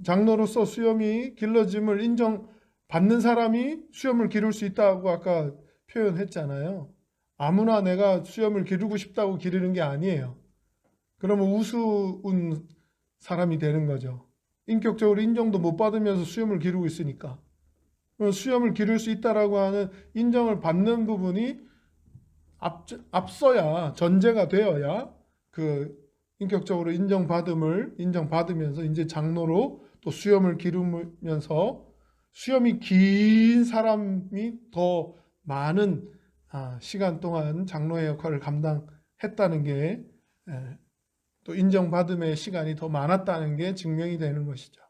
장로로서 수염이 길러짐을 인정받는 사람이 수염을 기를 수 있다고 아까 표현했잖아요. 아무나 내가 수염을 기르고 싶다고 기르는 게 아니에요. 그러면 우스운 사람이 되는 거죠. 인격적으로 인정도 못 받으면서 수염을 기르고 있으니까. 수염을 기를 수 있다라고 하는 인정을 받는 부분이 앞서야, 전제가 되어야 그 인격적으로 인정받으면서 이제 장로로 또 수염을 기르면서 수염이 긴 사람이 더 많은 시간 동안 장로의 역할을 감당했다는 게 또 인정받음의 시간이 더 많았다는 게 증명이 되는 것이죠.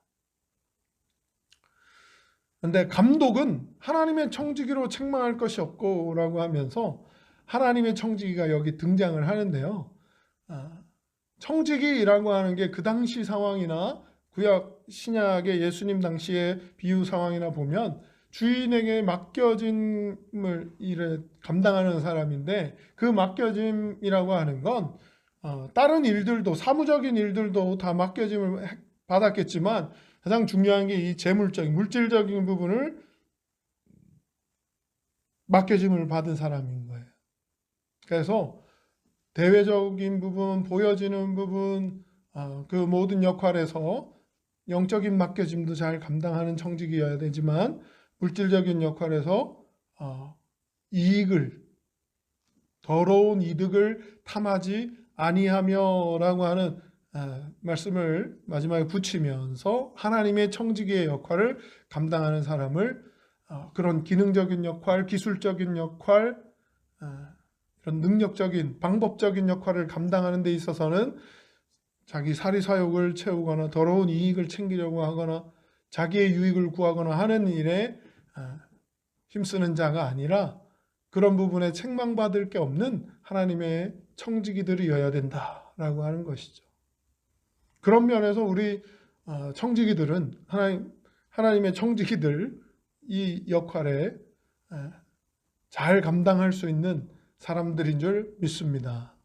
그런데 감독은 하나님의 청지기로 책망할 것이 없고라고 하면서 하나님의 청지기가 여기 등장을 하는데요. 청지기라고 하는 게 그 당시 상황이나 구약 신약의 예수님 당시의 비유 상황이나 보면 주인에게 맡겨짐을 일을 감당하는 사람인데 그 맡겨짐이라고 하는 건 다른 일들도 사무적인 일들도 다 맡겨짐을 받았겠지만 가장 중요한 게 이 재물적인 물질적인 부분을 맡겨짐을 받은 사람인 거예요. 그래서 대외적인 부분, 보여지는 부분, 그 모든 역할에서 영적인 맡겨짐도 잘 감당하는 청직이어야 되지만 물질적인 역할에서 더러운 이득을 탐하지 아니하며라고 하는 말씀을 마지막에 붙이면서 하나님의 청지기의 역할을 감당하는 사람을 그런 기능적인 역할, 기술적인 역할, 이런 능력적인, 방법적인 역할을 감당하는 데 있어서는 자기 사리사욕을 채우거나 더러운 이익을 챙기려고 하거나 자기의 유익을 구하거나 하는 일에 힘쓰는 자가 아니라 그런 부분에 책망받을 게 없는 하나님의 청지기들이어야 된다라고 하는 것이죠. 그런 면에서 우리 청지기들은 하나님의 청지기들 이 역할에 잘 감당할 수 있는 사람들인 줄 믿습니다.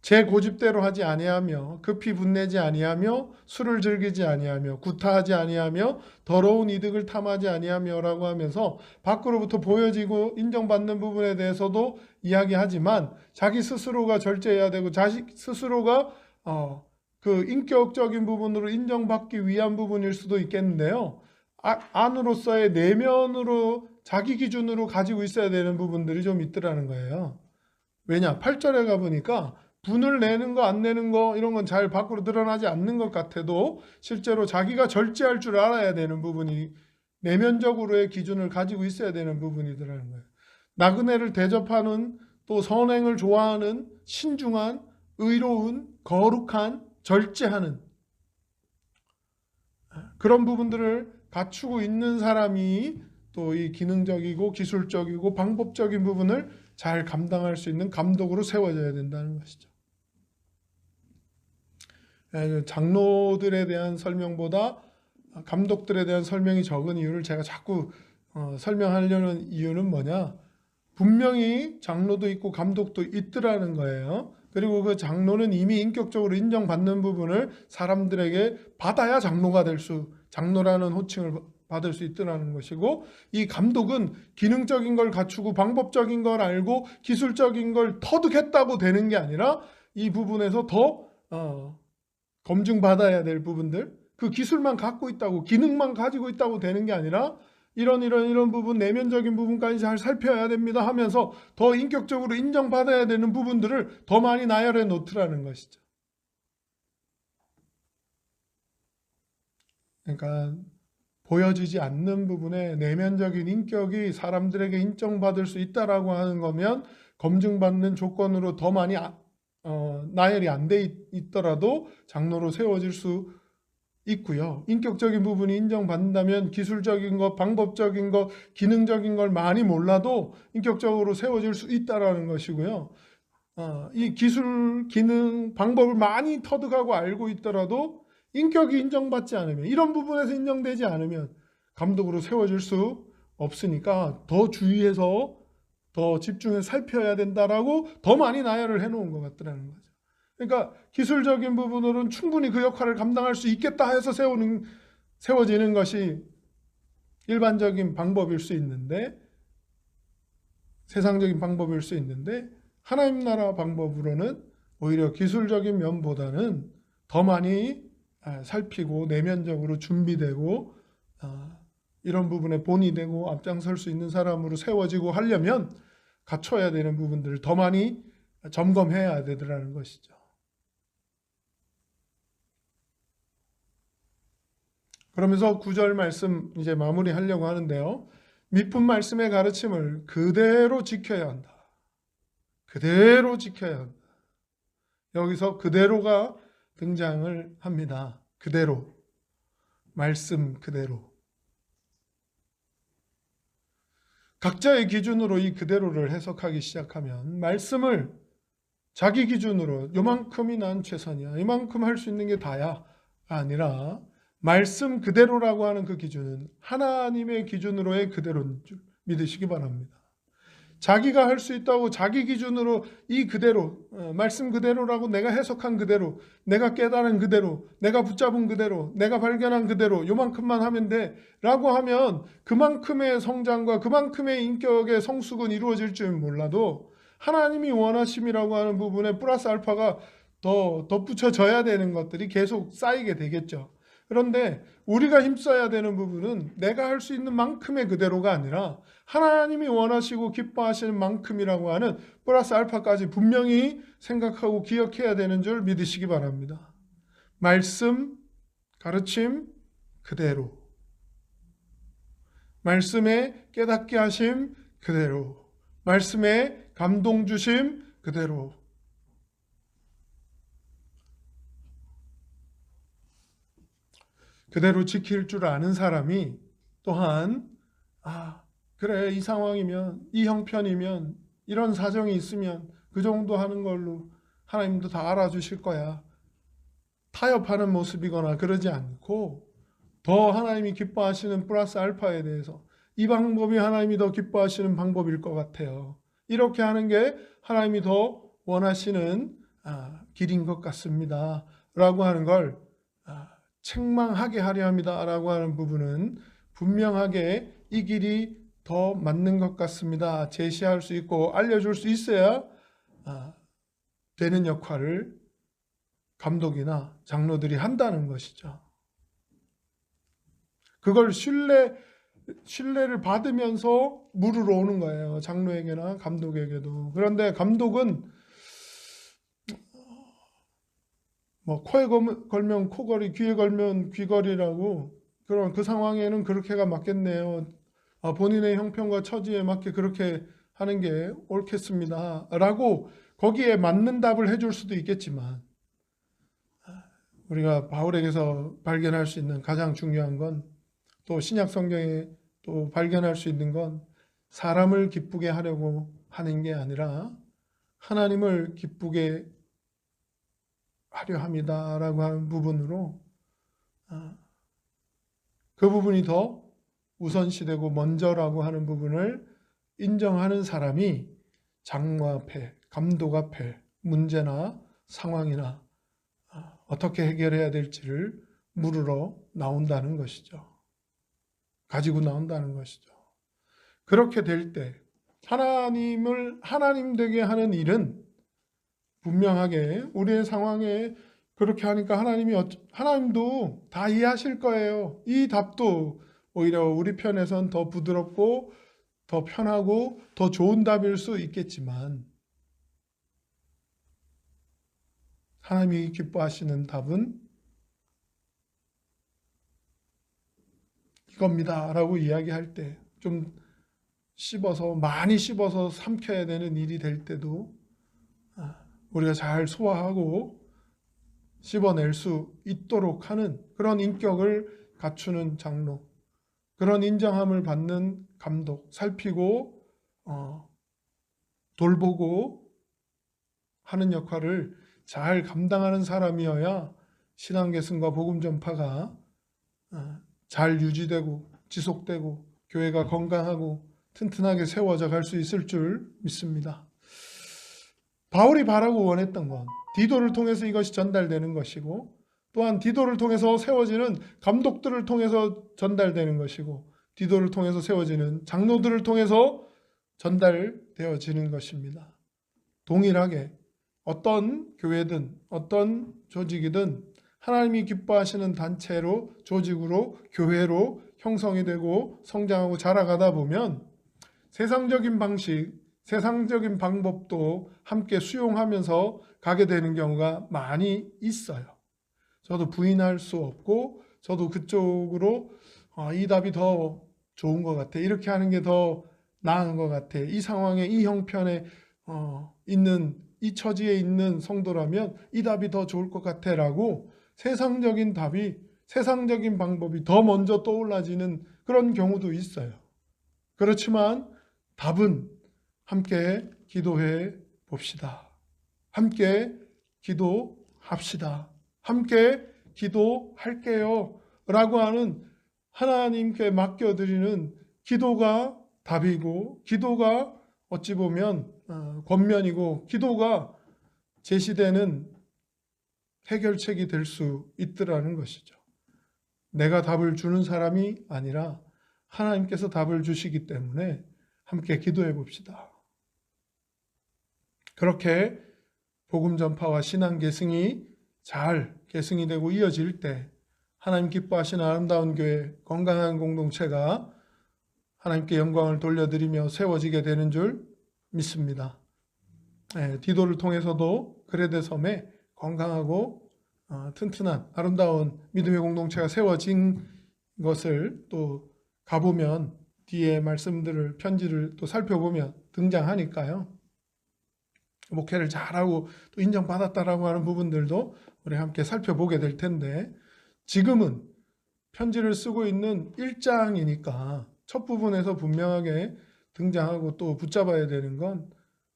제 고집대로 하지 아니하며 급히 분내지 아니하며 술을 즐기지 아니하며 구타하지 아니하며 더러운 이득을 탐하지 아니하며라고 하면서 밖으로부터 보여지고 인정받는 부분에 대해서도 이야기하지만 자기 스스로가 절제해야 되고 자기 스스로가 그 인격적인 부분으로 인정받기 위한 부분일 수도 있겠는데요. 안으로서의 내면으로 자기 기준으로 가지고 있어야 되는 부분들이 좀 있더라는 거예요. 왜냐? 8절에 가보니까 분을 내는 거 안 내는 거 이런 건 잘 밖으로 드러나지 않는 것 같아도 실제로 자기가 절제할 줄 알아야 되는 부분이 내면적으로의 기준을 가지고 있어야 되는 부분이더라는 거예요. 나그네를 대접하는 또 선행을 좋아하는 신중한 의로운 거룩한 절제하는 그런 부분들을 갖추고 있는 사람이 또 이 기능적이고 기술적이고 방법적인 부분을 잘 감당할 수 있는 감독으로 세워져야 된다는 것이죠. 장로들에 대한 설명보다 감독들에 대한 설명이 적은 이유를 제가 자꾸 설명하려는 이유는 뭐냐? 분명히 장로도 있고 감독도 있더라는 거예요. 그리고 그 장로는 이미 인격적으로 인정받는 부분을 사람들에게 받아야 장로라는 호칭을 받을 수 있더라는 것이고, 이 감독은 기능적인 걸 갖추고 방법적인 걸 알고 기술적인 걸 터득했다고 되는 게 아니라 이 부분에서 더 검증받아야 될 부분들, 그 기술만 갖고 있다고 기능만 가지고 있다고 되는 게 아니라 이런 부분, 내면적인 부분까지 잘 살펴야 됩니다 하면서 더 인격적으로 인정받아야 되는 부분들을 더 많이 나열해 놓더라는 것이죠. 그러니까 보여지지 않는 부분에 내면적인 인격이 사람들에게 인정받을 수 있다라고 하는 거면 검증받는 조건으로 더 많이 나열이 안 돼 있더라도 장로로 세워질 수 있고요. 인격적인 부분이 인정받는다면 기술적인 것, 방법적인 것, 기능적인 걸 많이 몰라도 인격적으로 세워질 수 있다라는 것이고요. 이 기술, 기능, 방법을 많이 터득하고 알고 있더라도 인격이 인정받지 않으면, 이런 부분에서 인정되지 않으면 감독으로 세워질 수 없으니까 더 주의해서 더 집중해서 살펴야 된다라고 더 많이 나열을 해놓은 것 같더라는 거죠. 그러니까 기술적인 부분으로는 충분히 그 역할을 감당할 수 있겠다 해서 세워지는 것이 일반적인 방법일 수 있는데, 세상적인 방법일 수 있는데, 하나님 나라 방법으로는 오히려 기술적인 면보다는 더 많이 살피고 내면적으로 준비되고 이런 부분에 본이 되고 앞장설 수 있는 사람으로 세워지고 하려면 갖춰야 되는 부분들을 더 많이 점검해야 되더라는 것이죠. 그러면서 9절 말씀 이제 마무리하려고 하는데요. 밑분 말씀의 가르침을 그대로 지켜야 한다. 그대로 지켜야 한다. 여기서 그대로가 등장을 합니다. 그대로. 말씀 그대로. 각자의 기준으로 이 그대로를 해석하기 시작하면 말씀을 자기 기준으로 요만큼이 난 최선이야, 이만큼 할 수 있는 게 다야 아니라 말씀 그대로라고 하는 그 기준은 하나님의 기준으로의 그대로인 줄 믿으시기 바랍니다. 자기가 할 수 있다고 자기 기준으로 이 그대로, 말씀 그대로라고 내가 해석한 그대로, 내가 깨달은 그대로, 내가 붙잡은 그대로, 내가 발견한 그대로 요만큼만 하면 돼 라고 하면 그만큼의 성장과 그만큼의 인격의 성숙은 이루어질 줄 몰라도 하나님이 원하심이라고 하는 부분에 플러스 알파가 더 덧붙여져야 되는 것들이 계속 쌓이게 되겠죠. 그런데 우리가 힘써야 되는 부분은 내가 할 수 있는 만큼의 그대로가 아니라 하나님이 원하시고 기뻐하시는 만큼이라고 하는 플러스 알파까지 분명히 생각하고 기억해야 되는 줄 믿으시기 바랍니다. 말씀, 가르침 그대로, 말씀에 깨닫게 하심 그대로, 말씀에 감동 주심 그대로. 그대로 지킬 줄 아는 사람이 또한 그래, 이 상황이면, 이 형편이면, 이런 사정이 있으면 그 정도 하는 걸로 하나님도 다 알아주실 거야, 타협하는 모습이거나 그러지 않고 더 하나님이 기뻐하시는 플러스 알파에 대해서 이 방법이 하나님이 더 기뻐하시는 방법일 것 같아요, 이렇게 하는 게 하나님이 더 원하시는 길인 것 같습니다 라고 하는 걸 책망하게 하려 합니다 라고 하는 부분은 분명하게 이 길이 더 맞는 것 같습니다 제시할 수 있고 알려줄 수 있어야 되는 역할을 감독이나 장로들이 한다는 것이죠. 그걸 신뢰를 받으면서 물으러 오는 거예요, 장로에게나 감독에게도. 그런데 감독은 코에 걸면 코걸이, 귀에 걸면 귀걸이라고, 그런 그 상황에는 그렇게가 맞겠네요, 본인의 형편과 처지에 맞게 그렇게 하는 게 옳겠습니다 라고 거기에 맞는 답을 해줄 수도 있겠지만, 우리가 바울에게서 발견할 수 있는 가장 중요한 건, 또 신약 성경에 또 발견할 수 있는 건, 사람을 기쁘게 하려고 하는 게 아니라 하나님을 기쁘게 하려 합니다 라고 하는 부분으로 그 부분이 더 우선시되고 먼저라고 하는 부분을 인정하는 사람이 장로 앞에, 감독 앞에 문제나 상황이나 어떻게 해결해야 될지를 물으러 나온다는 것이죠. 가지고 나온다는 것이죠. 그렇게 될 때 하나님을 하나님 되게 하는 일은 분명하게 우리의 상황에 그렇게 하니까 하나님도 다 이해하실 거예요. 이 답도 오히려 우리 편에선 더 부드럽고 더 편하고 더 좋은 답일 수 있겠지만, 하나님이 기뻐하시는 답은 겁니다라고 이야기할 때 좀 많이 씹어서 삼켜야 되는 일이 될 때도 우리가 잘 소화하고 씹어낼 수 있도록 하는 그런 인격을 갖추는 장로, 그런 인정함을 받는 감독, 살피고 돌보고 하는 역할을 잘 감당하는 사람이어야 신앙계승과 복음 전파가 잘 유지되고 지속되고 교회가 건강하고 튼튼하게 세워져 갈 수 있을 줄 믿습니다. 바울이 바라고 원했던 건 디도를 통해서 이것이 전달되는 것이고, 또한 디도를 통해서 세워지는 감독들을 통해서 전달되는 것이고, 디도를 통해서 세워지는 장로들을 통해서 전달되어지는 것입니다. 동일하게 어떤 교회든 어떤 조직이든 하나님이 기뻐하시는 단체로, 조직으로, 교회로 형성이 되고 성장하고 자라가다 보면 세상적인 방식, 세상적인 방법도 함께 수용하면서 가게 되는 경우가 많이 있어요. 저도 부인할 수 없고, 저도 그쪽으로 이 답이 더 좋은 것 같아, 이렇게 하는 게 더 나은 것 같아, 이 상황에 이 형편에 있는 이 처지에 있는 성도라면 이 답이 더 좋을 것 같아 라고 세상적인 답이, 세상적인 방법이 더 먼저 떠올라지는 그런 경우도 있어요. 그렇지만 답은 함께 기도해 봅시다. 함께 기도합시다. 함께 기도할게요 라고 하는 하나님께 맡겨드리는 기도가 답이고, 기도가 어찌 보면 권면이고, 기도가 제시되는 해결책이 될 수 있더라는 것이죠. 내가 답을 주는 사람이 아니라 하나님께서 답을 주시기 때문에 함께 기도해 봅시다. 그렇게 복음 전파와 신앙 계승이 잘 계승이 되고 이어질 때 하나님 기뻐하시는 아름다운 교회, 건강한 공동체가 하나님께 영광을 돌려드리며 세워지게 되는 줄 믿습니다. 디도를 통해서도 그레데 섬에 건강하고 튼튼한 아름다운 믿음의 공동체가 세워진 것을 또 가보면, 뒤에 말씀들을, 편지를 또 살펴보면 등장하니까요. 목회를 잘하고 또 인정받았다라고 하는 부분들도 우리 함께 살펴보게 될 텐데, 지금은 편지를 쓰고 있는 1장이니까 첫 부분에서 분명하게 등장하고 또 붙잡아야 되는 건,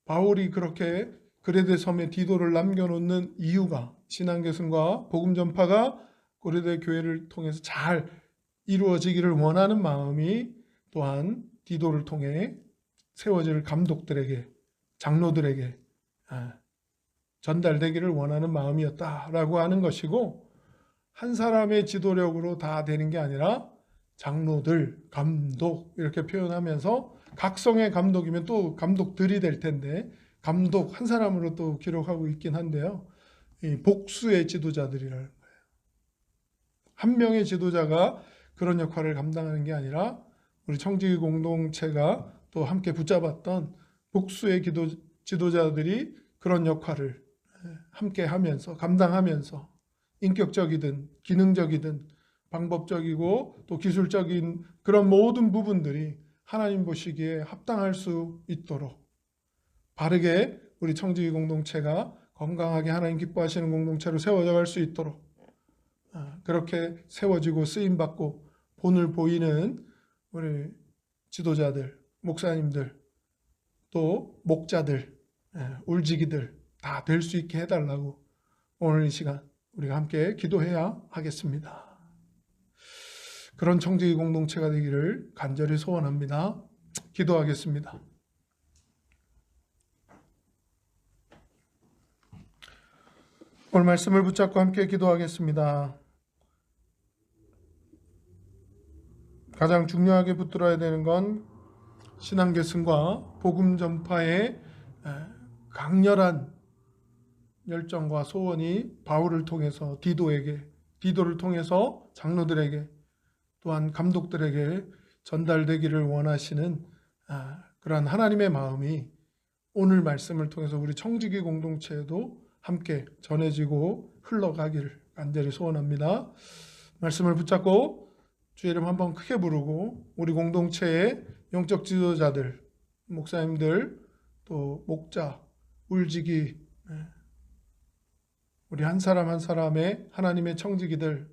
바울이 그렇게 그레데 섬에 디도를 남겨놓는 이유가 신앙계승과 복음 전파가 고레데 교회를 통해서 잘 이루어지기를 원하는 마음이 또한 디도를 통해 세워질 감독들에게, 장로들에게 전달되기를 원하는 마음이었다라고 하는 것이고, 한 사람의 지도력으로 다 되는 게 아니라 장로들, 감독 이렇게 표현하면서, 각성의 감독이면 또 감독들이 될 텐데 감독 한 사람으로 또 기록하고 있긴 한데요. 이 복수의 지도자들이라는 거예요. 한 명의 지도자가 그런 역할을 감당하는 게 아니라 우리 청지기 공동체가 또 함께 붙잡았던 복수의 지도자들이 그런 역할을 함께 하면서, 감당하면서 인격적이든 기능적이든 방법적이고 또 기술적인 그런 모든 부분들이 하나님 보시기에 합당할 수 있도록 바르게 우리 청지기 공동체가 건강하게 하나님 기뻐하시는 공동체로 세워져 갈 수 있도록 그렇게 세워지고 쓰임받고 본을 보이는 우리 지도자들, 목사님들, 또 목자들, 울지기들 다 될 수 있게 해달라고 오늘 이 시간 우리가 함께 기도해야 하겠습니다. 그런 청지기 공동체가 되기를 간절히 소원합니다. 기도하겠습니다. 오늘 말씀을 붙잡고 함께 기도하겠습니다. 가장 중요하게 붙들어야 되는 건 신앙계승과 복음 전파의 강렬한 열정과 소원이 바울을 통해서 디도를 통해서 장로들에게, 또한 감독들에게 전달되기를 원하시는 그러한 하나님의 마음이 오늘 말씀을 통해서 우리 청지기 공동체에도 함께 전해지고 흘러가기를 간절히 소원합니다. 말씀을 붙잡고 주의 이름 한번 크게 부르고 우리 공동체의 영적 지도자들, 목사님들, 또 목자, 울지기, 우리 한 사람 한 사람의 하나님의 청지기들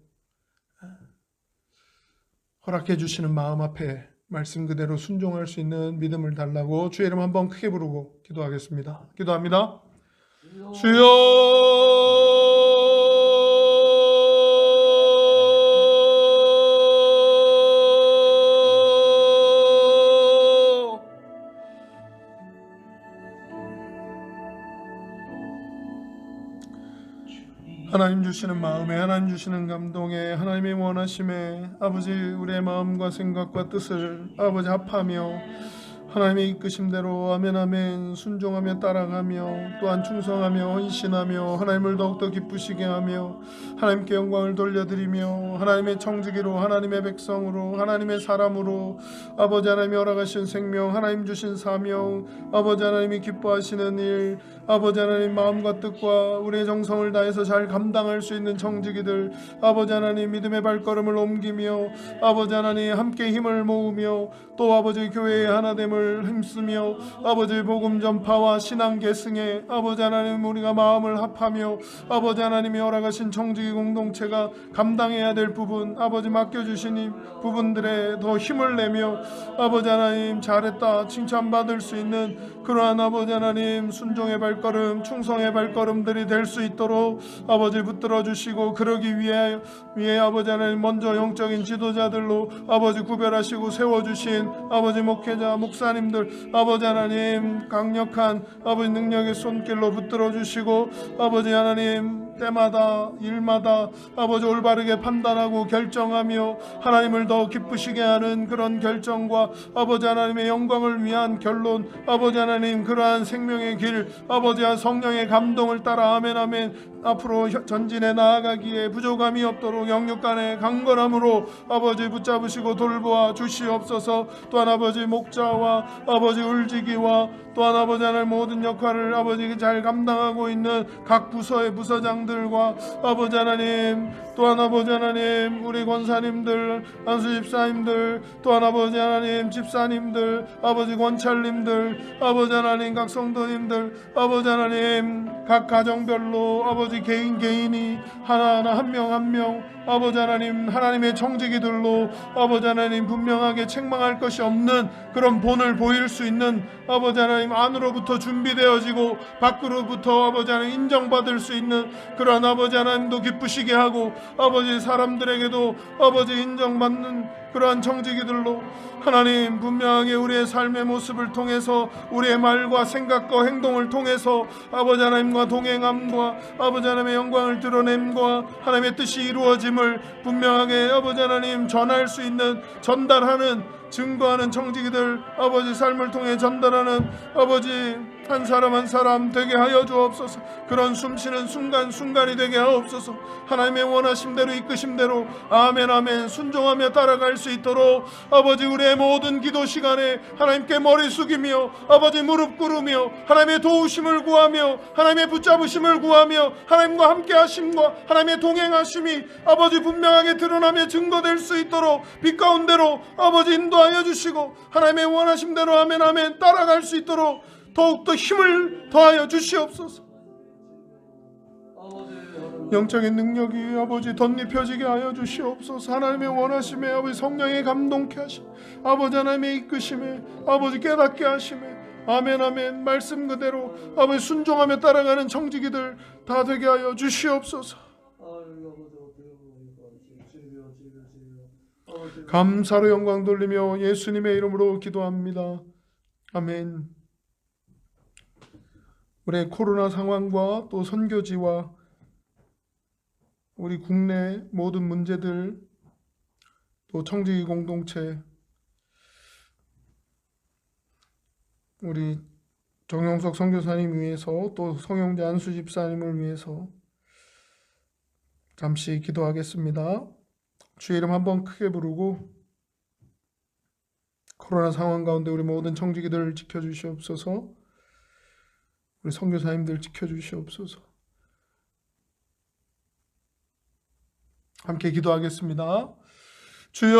허락해 주시는 마음 앞에 말씀 그대로 순종할 수 있는 믿음을 달라고 주의 이름 한번 크게 부르고 기도하겠습니다. 기도합니다. 주여 하나님 주시는 마음에, 하나님 주시는 감동에, 하나님의 원하심에 아버지 우리의 마음과 생각과 뜻을 아버지 합하며 하나님의 이끄심대로 아멘 아멘 순종하며 따라가며 또한 충성하며 헌신하며 하나님을 더욱더 기쁘시게 하며 하나님께 영광을 돌려드리며 하나님의 청지기로 하나님의 백성으로 하나님의 사람으로 아버지 하나님이 허락하신 생명 하나님 주신 사명 아버지 하나님이 기뻐하시는 일 아버지 하나님 마음과 뜻과 우리의 정성을 다해서 잘 감당할 수 있는 청지기들 아버지 하나님 믿음의 발걸음을 옮기며 아버지 하나님 함께 힘을 모으며 또 아버지 교회의 하나됨을 힘쓰며 아버지 복음 전파와 신앙 계승에 아버지 하나님 우리가 마음을 합하며 아버지 하나님이 허락하신 청지기 공동체가 감당해야 될 부분 아버지 맡겨주신 부분들에 더 힘을 내며 아버지 하나님 잘했다 칭찬받을 수 있는 그러한 아버지 하나님 순종의 발걸음 충성의 발걸음들이 될 수 있도록 아버지 붙들어 주시고 그러기 위해 아버지 하나님 먼저 영적인 지도자들로 아버지 구별하시고 세워주신 아버지 목회자 목사님들 아버지 하나님 강력한 아버지 능력의 손길로 붙들어 주시고 아버지 하나님 때마다 일마다 아버지 올바르게 판단하고 결정하며 하나님을 더 기쁘시게 하는 그런 결정과 아버지 하나님의 영광을 위한 결론 아버지 하나님 그러한 생명의 길 아버지와 성령의 감동을 따라 아멘 아멘 앞으로 전진해 나아가기에 부족함이 없도록 영육 간의 강건함으로 아버지 붙잡으시고 돌보아 주시옵소서. 또한 아버지 목자와 아버지 울지기와 또한 아버지 하나님 모든 역할을 아버지 잘 감당하고 있는 각 부서의 부서장들과 아버지 하나님 또한 아버지 하나님 우리 권사님들 안수 집사님들 또한 아버지 하나님 집사님들 아버지 권찰님들 아버지 하나님 각 성도님들 아버지 하나님 각 가정별로 아버지 개인이 하나하나 한 명 한 명 아버지 하나님 하나님의 청지기들로 아버지 하나님 분명하게 책망할 것이 없는 그런 본을 보일 수 있는 아버지 하나님 안으로부터 준비되어지고 밖으로부터 아버지 하나님 인정받을 수 있는 그런 아버지 하나님도 기쁘시게 하고 아버지 사람들에게도 아버지 인정받는 그러한 청지기들로 하나님 분명하게 우리의 삶의 모습을 통해서 우리의 말과 생각과 행동을 통해서 아버지 하나님과 동행함과 아버지 하나님의 영광을 드러냄과 하나님의 뜻이 이루어짐을 분명하게 아버지 하나님 전할 수 있는 전달하는 증거하는 청지기들 아버지 삶을 통해 전달하는 아버지 한 사람 한 사람 되게 하여 주옵소서. 그런 숨쉬는 순간순간이 되게 하옵소서. 하나님의 원하심대로 이끄심대로 아멘 아멘 순종하며 따라갈 수 있도록 아버지 우리의 모든 기도 시간에 하나님께 머리 숙이며 아버지 무릎 꿇으며 하나님의 도우심을 구하며 하나님의 붙잡으심을 구하며 하나님과 함께 하심과 하나님의 동행하심이 아버지 분명하게 드러나며 증거될 수 있도록 빛 가운데로 아버지 인도하여 주시고 하나님의 원하심대로 아멘 아멘 따라갈 수 있도록 더욱더 힘을 더하여 주시옵소서. 영적인 능력이 아버지 덧입혀지게 하여 주시옵소서. 하나님의 원하심에 아버지 성령의 감동케 하심 아버지 하나님의 이끄심에 아버지 깨닫게 하심에 아멘 아멘 말씀 그대로 아버지 순종하며 따라가는 청지기들 다 되게 하여 주시옵소서. 감사로 영광 돌리며 예수님의 이름으로 기도합니다. 아멘. 우리의 코로나 상황과 또 선교지와 우리 국내 모든 문제들 또 청지기 공동체 우리 정영석 선교사님 위해서 또 성영재 안수 집사님을 위해서 잠시 기도하겠습니다. 주의 이름 한번 크게 부르고 코로나 상황 가운데 우리 모든 청지기들을 지켜주시옵소서. 우리 선교사님들 지켜주시옵소서. 함께 기도하겠습니다. 주여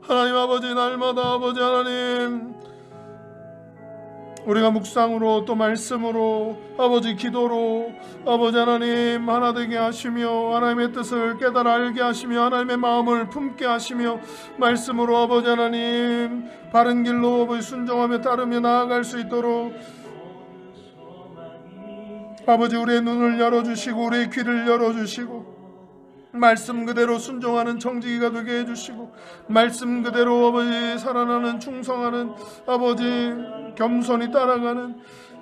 하나님 아버지, 날마다 아버지 하나님 우리가 묵상으로 또 말씀으로 아버지 기도로 아버지 하나님 하나 되게 하시며 하나님의 뜻을 깨달아 알게 하시며 하나님의 마음을 품게 하시며 말씀으로 아버지 하나님 바른 길로 아버지 순종하며 따르며 나아갈 수 있도록 아버지 우리의 눈을 열어주시고 우리의 귀를 열어주시고 말씀 그대로 순종하는 청지기가 되게 해주시고 말씀 그대로 아버지 살아나는 충성하는 아버지 겸손히 따라가는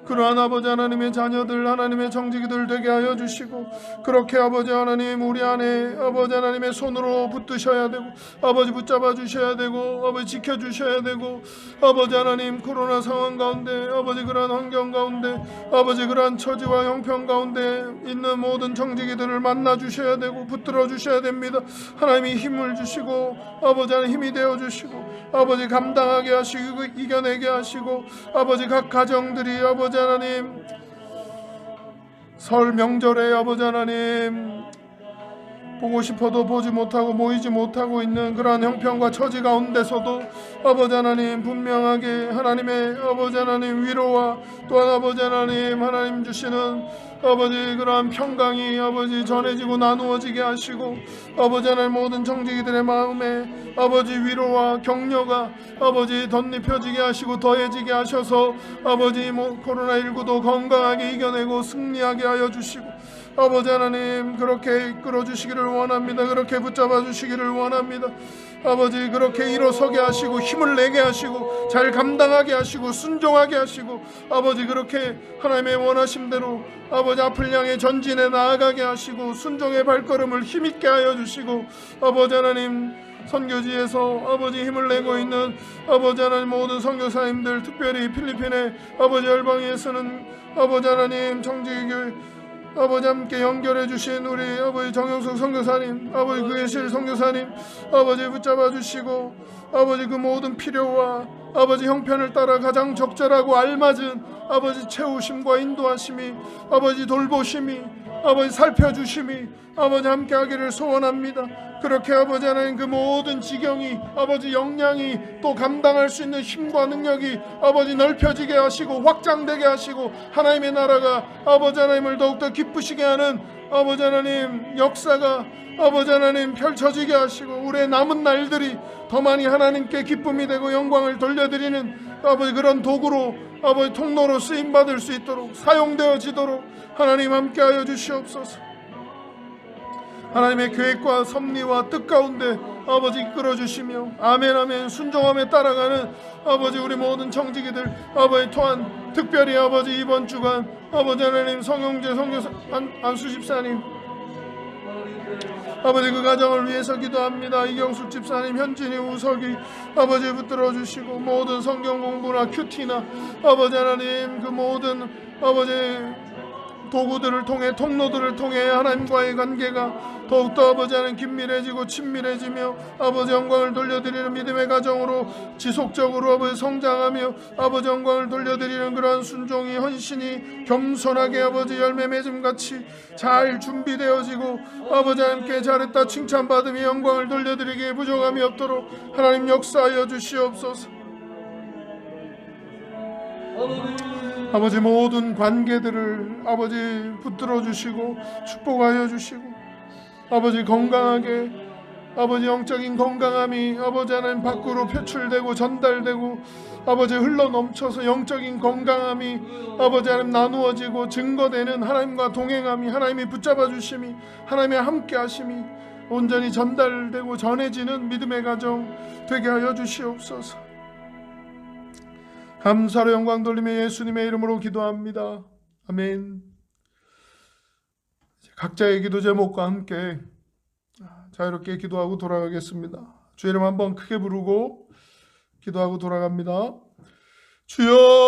그러한 아버지 하나님의 자녀들 하나님의 청지기들 되게 하여 주시고 그렇게 아버지 하나님 우리 안에 아버지 하나님의 손으로 붙드셔야 되고 아버지 붙잡아 주셔야 되고 아버지 지켜주셔야 되고 아버지 하나님 코로나 상황 가운데 아버지 그러한 환경 가운데 아버지 그러한 처지와 형편 가운데 있는 모든 청지기들을 만나 주셔야 되고 붙들어 주셔야 됩니다. 하나님이 힘을 주시고 아버지 하나님 힘이 되어 주시고 아버지 감당하게 하시고 이겨내게 하시고 아버지 각 가정들이 아버지 하나님 설 명절에 아버지 하나님 보고 싶어도 보지 못하고 모이지 못하고 있는 그러한 형편과 처지 가운데서도 아버지 하나님 분명하게 하나님의 아버지 하나님 위로와 또한 아버지 하나님 주시는 아버지 그러한 평강이 아버지 전해지고 나누어지게 하시고 아버지 하나님 모든 청지기들의 마음에 아버지 위로와 격려가 아버지 덧입혀지게 하시고 더해지게 하셔서 아버지 코로나19도 건강하게 이겨내고 승리하게 하여 주시고 아버지 하나님 그렇게 이끌어 주시기를 원합니다. 그렇게 붙잡아 주시기를 원합니다. 아버지 그렇게 일어서게 하시고 힘을 내게 하시고 잘 감당하게 하시고 순종하게 하시고 아버지 그렇게 하나님의 원하심대로 아버지 앞을 향해 전진해 나아가게 하시고 순종의 발걸음을 힘있게 하여 주시고 아버지 하나님 선교지에서 아버지 힘을 내고 있는 아버지 하나님 모든 선교사님들 특별히 필리핀의 아버지 열방에서는 아버지 하나님 청지교회 아버지 함께 연결해 주신 우리 아버지 정영석 선교사님 아버지 그예실 선교사님 아버지 붙잡아 주시고 아버지 그 모든 필요와 아버지 형편을 따라 가장 적절하고 알맞은 아버지 채우심과 인도하심이 아버지 돌보심이 아버지 살펴주심이 아버지 함께 하기를 소원합니다. 그렇게 아버지 하나님 그 모든 지경이 아버지 역량이 또 감당할 수 있는 힘과 능력이 아버지 넓혀지게 하시고 확장되게 하시고 하나님의 나라가 아버지 하나님을 더욱더 기쁘시게 하는 아버지 하나님 역사가 아버지 하나님 펼쳐지게 하시고 우리의 남은 날들이 더 많이 하나님께 기쁨이 되고 영광을 돌려드리는 아버지 그런 도구로 아버지 통로로 쓰임받을 수 있도록 사용되어지도록 하나님 함께하여 주시옵소서. 하나님의 계획과 섭리와 뜻 가운데 아버지 이끌어 주시며 아멘 아멘 순종함에 따라가는 아버지 우리 모든 청지기들 아버지 또한 특별히 아버지 이번 주간 아버지 하나님 성영재 선교사 안수 집사님 아버지 그 가정을 위해서 기도합니다. 이경숙 집사님 현진이 우석이 아버지 붙들어 주시고 모든 성경 공부나 큐티나 아버지 하나님 그 모든 아버지 도구들을 통해 통로들을 통해 하나님과의 관계가 더욱더 아버지 하나님 긴밀해지고 친밀해지며 아버지 영광을 돌려드리는 믿음의 가정으로 지속적으로 아버지 성장하며 아버지 영광을 돌려드리는 그러한 순종이 헌신이 겸손하게 아버지 열매 맺음같이 잘 준비되어지고 아버지 하나님께 잘했다 칭찬받으며 영광을 돌려드리기에 부족함이 없도록 하나님 역사하여 주시옵소서. 아버지 모든 관계들을 아버지 붙들어 주시고 축복하여 주시고 아버지 건강하게 아버지 영적인 건강함이 아버지 하나님 밖으로 표출되고 전달되고 아버지 흘러 넘쳐서 영적인 건강함이 아버지 하나님 나누어지고 증거되는 하나님과 동행함이 하나님이 붙잡아 주심이 하나님의 함께 하심이 온전히 전달되고 전해지는 믿음의 가정 되게 하여 주시옵소서. 감사로 영광 돌리며 예수님의 이름으로 기도합니다. 아멘. 각자의 기도 제목과 함께 자유롭게 기도하고 돌아가겠습니다. 주 이름 한번 크게 부르고 기도하고 돌아갑니다. 주여